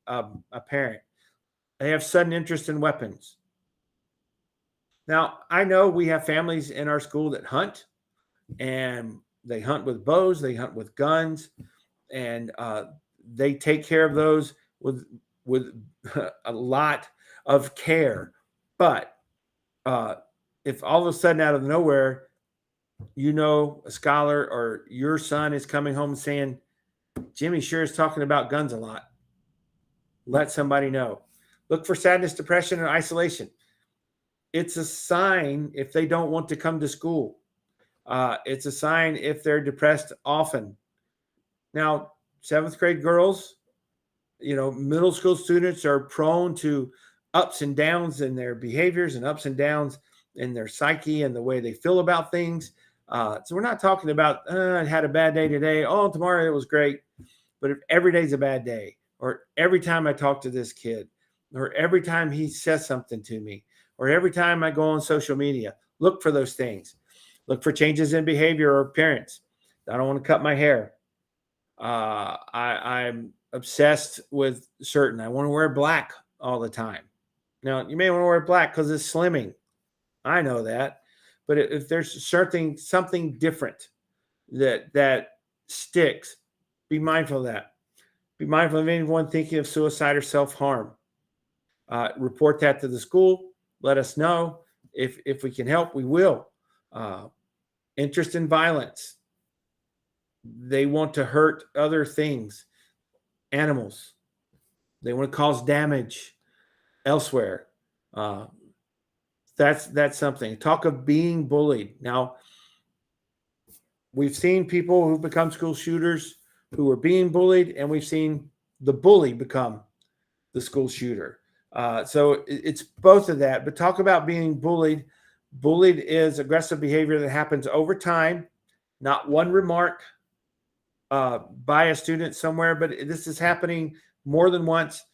[SPEAKER 1] a parent. They have sudden interest in weapons. Now, I know we have families in our school that hunt, and they hunt with bows, they hunt with guns, and they take care of those with a lot of care. But if all of a sudden out of nowhere, a scholar or your son is coming home and saying, Jimmy sure is talking about guns a lot, let somebody know. Look for sadness, depression, and isolation. It's a sign if they don't want to come to school. It's a sign if they're depressed often. Now, 7th grade girls, middle school students are prone to ups and downs in their behaviors and ups and downs in their psyche and the way they feel about things. So we're not talking about, I had a bad day today. Oh, tomorrow it was great. But if every day's a bad day, or every time I talk to this kid, or every time he says something to me, or every time I go on social media, look for those things. Look for changes in behavior or appearance. I don't want to cut my hair. I'm obsessed with certain. I want to wear black all the time. Now, you may want to wear black because it's slimming. I know that. But if there's something different that sticks, be mindful of that. Be mindful of anyone thinking of suicide or self-harm. Report that to the school. Let us know. if we can help, we will. Interest in violence. They want to hurt other things, animals. They want to cause damage elsewhere. Uh, that's something. Talk of being bullied. Now, we've seen people who become school shooters who are being bullied, and we've seen the bully become the school shooter. So it's both of that. But talk about being bullied. Bullied is aggressive behavior that happens over time, not one remark by a student somewhere, but this is happening more than once.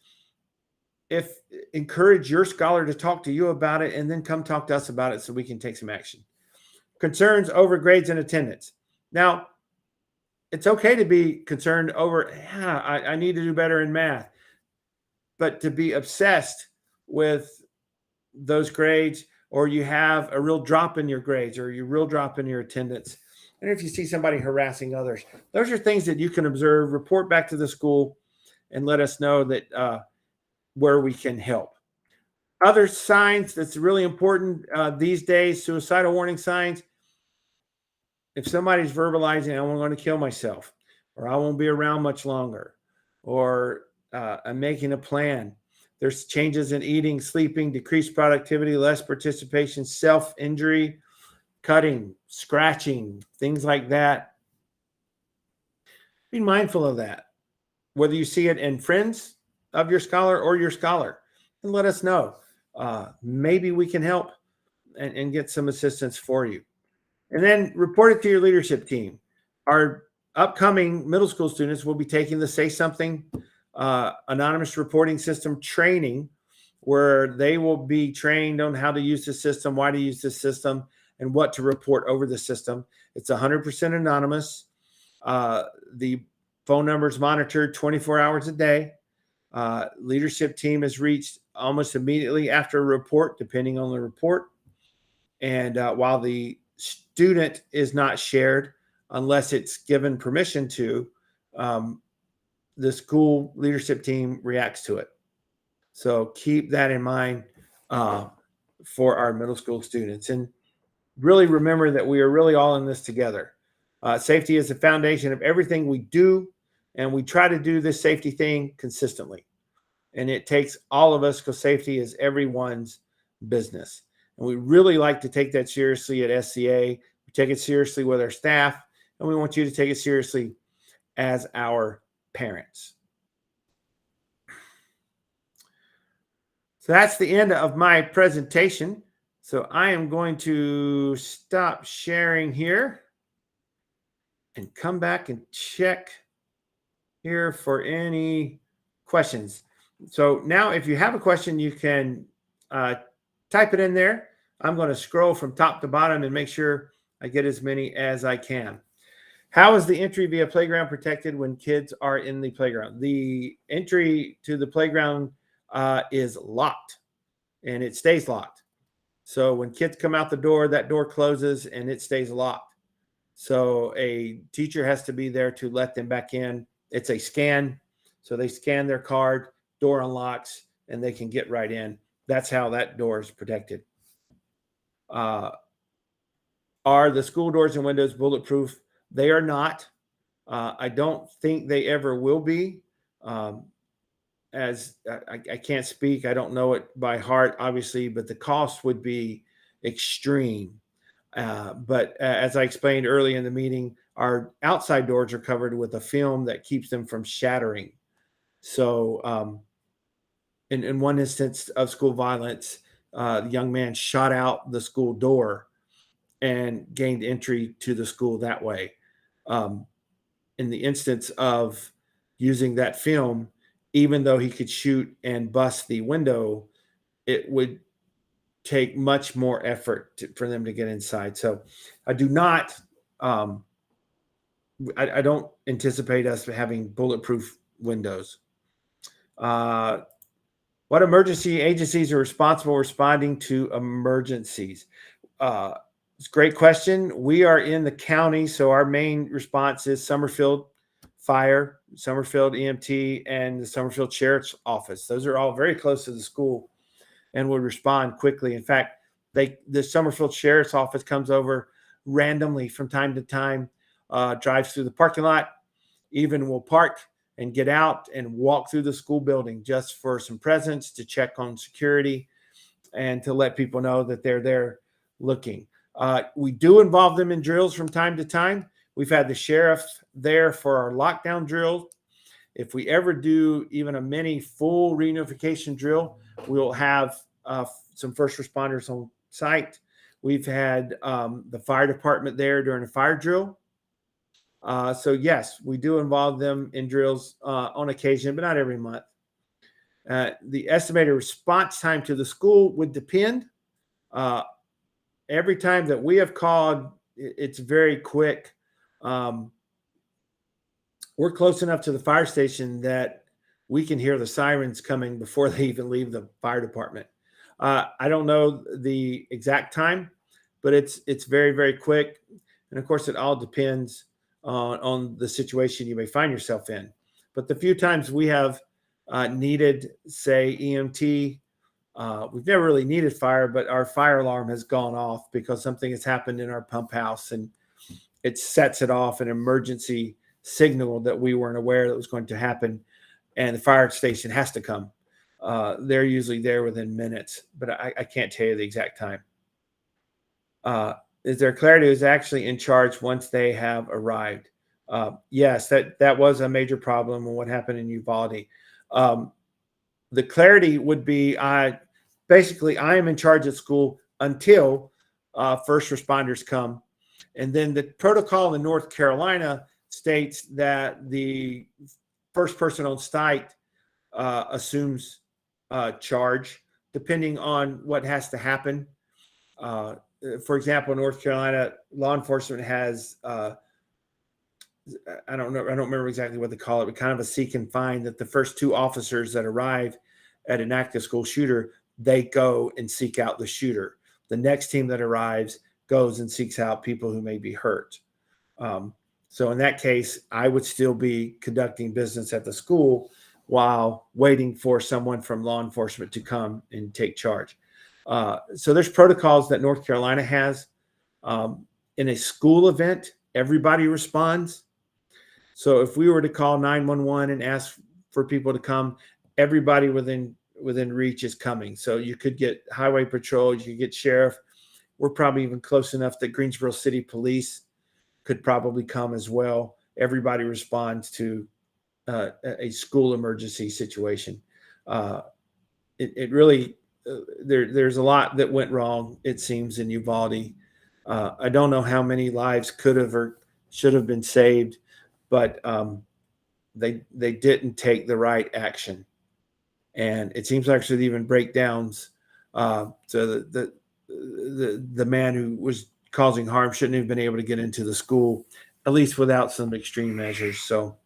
[SPEAKER 1] If encourage your scholar to talk to you about it, and then come talk to us about it so we can take some action. Concerns over grades and attendance. Now, it's okay to be concerned over, I need to do better in math, but to be obsessed with those grades, or you have a real drop in your grades, or you real drop in your attendance, and if you see somebody harassing others, those are things that you can observe, report back to the school, and let us know that where we can help. Other signs that's really important these days, suicidal warning signs. If somebody's verbalizing, I'm going to kill myself, or I won't be around much longer, or I'm making a plan. There's changes in eating, sleeping, decreased productivity, less participation, self-injury, cutting, scratching, things like that. Be mindful of that, whether you see it in friends of your scholar or your scholar, and let us know. Maybe we can help and get some assistance for you. And then report it to your leadership team. Our upcoming middle school students will be taking the Say Something anonymous reporting system training, where they will be trained on how to use the system, why to use the system, and what to report over the system. It's 100% anonymous. The phone number is monitored 24 hours a day. Leadership team is reached almost immediately after a report, depending on the report. And while the student is not shared unless it's given permission to, the school leadership team reacts to it. So keep that in mind for our middle school students. And really remember that we are really all in this together. Safety is the foundation of everything we do, and we try to do this safety thing consistently. And it takes all of us, because safety is everyone's business. And we really like to take that seriously at SCA. We take it seriously with our staff, and we want you to take it seriously as our parents. So that's the end of my presentation. So I am going to stop sharing here and come back and check here for any questions. So now if you have a question, you can type it in there. I'm going to scroll from top to bottom and make sure I get as many as I can. How is the entry via playground protected when kids are in the playground? The entry to the playground is locked, and it stays locked. So when kids come out the door, that door closes and it stays locked. So a teacher has to be there to let them back in. It's a scan. So they scan their card, door unlocks, and they can get right in. That's how that door is protected. Are the school doors and windows bulletproof? They are not. I don't think they ever will be. As I can't speak, I don't know it by heart, obviously, but the cost would be extreme. But as I explained early in the meeting, our outside doors are covered with a film that keeps them from shattering. So in one instance of school violence, the young man shot out the school door and gained entry to the school that way. In the instance of using that film, even though he could shoot and bust the window, it would take much more effort for them to get inside. So I do not, I don't anticipate us having bulletproof windows. What emergency agencies are responsible responding to emergencies? It's a great question. We are in the county, so our main response is Summerfield Fire, Summerfield EMT, and the Summerfield Sheriff's Office. Those are all very close to the school and would respond quickly. In fact, The Summerfield Sheriff's Office comes over randomly from time to time, drives through the parking lot, even will park and get out and walk through the school building just for some presence, to check on security and to let people know that they're there looking. We do involve them in drills from time to time. We've had the sheriff there for our lockdown drill. If we ever do even a mini full reunification drill, we'll have some first responders on site. We've had the fire department there during a fire drill. So yes, we do involve them in drills on occasion, but not every month. The estimated response time to the school would depend. Every time that we have called, it's very quick. We're close enough to the fire station that we can hear the sirens coming before they even leave the fire department. I don't know the exact time, but it's very, very quick. And of course, it all depends on the situation you may find yourself in. But the few times we have needed, say, EMT, we've never really needed fire, but our fire alarm has gone off because something has happened in our pump house, and it sets it off, an emergency signal that we weren't aware that was going to happen, and the fire station has to come. They're usually there within minutes, but I can't tell you the exact time. Is there clarity who's actually in charge once they have arrived? Yes, that was a major problem and what happened in Uvalde. The clarity would be, basically, I am in charge at school until first responders come. And then the protocol in North Carolina states that the first person on site assumes charge, depending on what has to happen. For example, North Carolina law enforcement has, I don't remember exactly what they call it, but kind of a seek and find, that the first two officers that arrive at an active school shooter, they go and seek out the shooter. The next team that arrives goes and seeks out people who may be hurt. So in that case, I would still be conducting business at the school while waiting for someone from law enforcement to come and take charge. So there's protocols that North Carolina has. In a school event, everybody responds. So if we were to call 911 and ask for people to come, everybody within reach is coming. So you could get highway patrol, you could get sheriff. We're probably even close enough that Greensboro City Police could probably come as well. Everybody responds to a school emergency situation. It really, there's a lot that went wrong, it seems, in Uvalde. I don't know how many lives could have or should have been saved, but they didn't take the right action. And it seems like there's even breakdowns. So the man who was causing harm shouldn't have been able to get into the school, at least without some extreme measures. So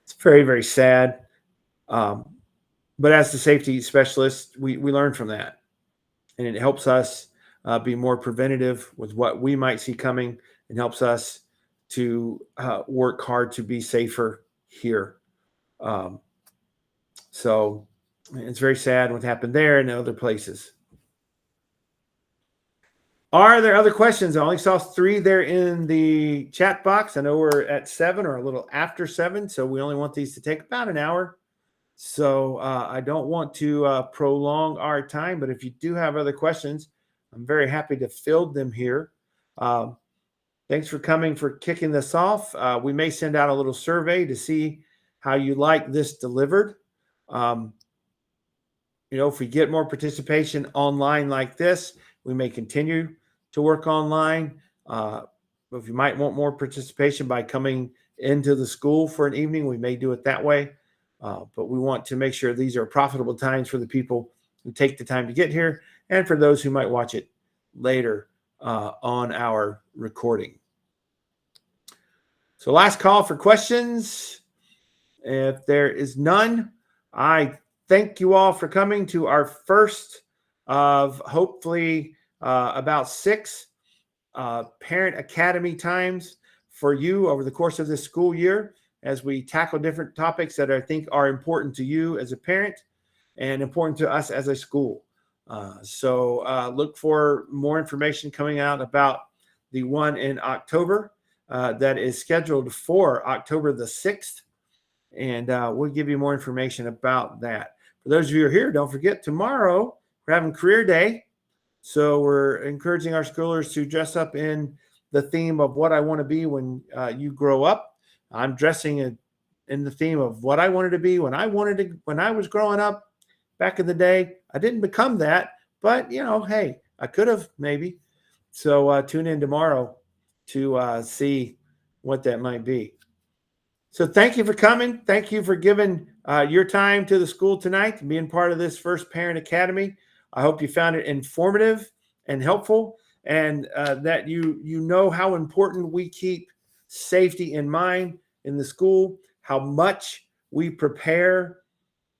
[SPEAKER 1] it's very, very sad. But as the safety specialist, we learn from that, and it helps us be more preventative with what we might see coming, and helps us to work hard to be safer here. So it's very sad what happened there and other places. Are there other questions? I only saw 3 there in the chat box. I know we're at 7 or a little after 7, so we only want these to take about an hour. So I don't want to prolong our time, but if you do have other questions, I'm very happy to field them here. Thanks for coming, for kicking this off. We may send out a little survey to see how you like this delivered. If we get more participation online like this, we may continue to work online. If you might want more participation by coming into the school for an evening, we may do it that way. But we want to make sure these are profitable times for the people who take the time to get here, and for those who might watch it later on our recording. So last call for questions. If there is none, I thank you all for coming to our first of hopefully about 6 Parent Academy times for you over the course of this school year, as we tackle different topics that I think are important to you as a parent and important to us as a school. So look for more information coming out about the one in October that is scheduled for October the 6th. And we'll give you more information about that. For those of you who are here, don't forget tomorrow we're having Career Day. So we're encouraging our schoolers to dress up in the theme of what I want to be when you grow up. I'm dressing in the theme of what I wanted to be when I was growing up back in the day. I didn't become that, but hey, I could have maybe. So tune in tomorrow to see what that might be. So thank you for coming. Thank you for giving your time to the school tonight and being part of this First Parent Academy. I hope you found it informative and helpful, and that you know how important we keep safety in mind in the school, how much we prepare.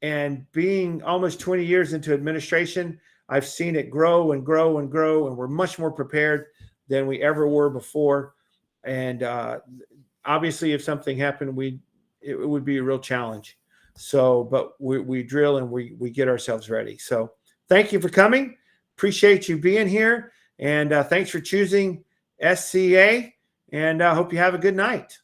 [SPEAKER 1] And being almost 20 years into administration, I've seen it grow and grow and grow, and we're much more prepared than we ever were before. And obviously, if something happened, it would be a real challenge. So, but we drill and we get ourselves ready. So thank you for coming. Appreciate you being here. And thanks for choosing SCA. And I hope you have a good night.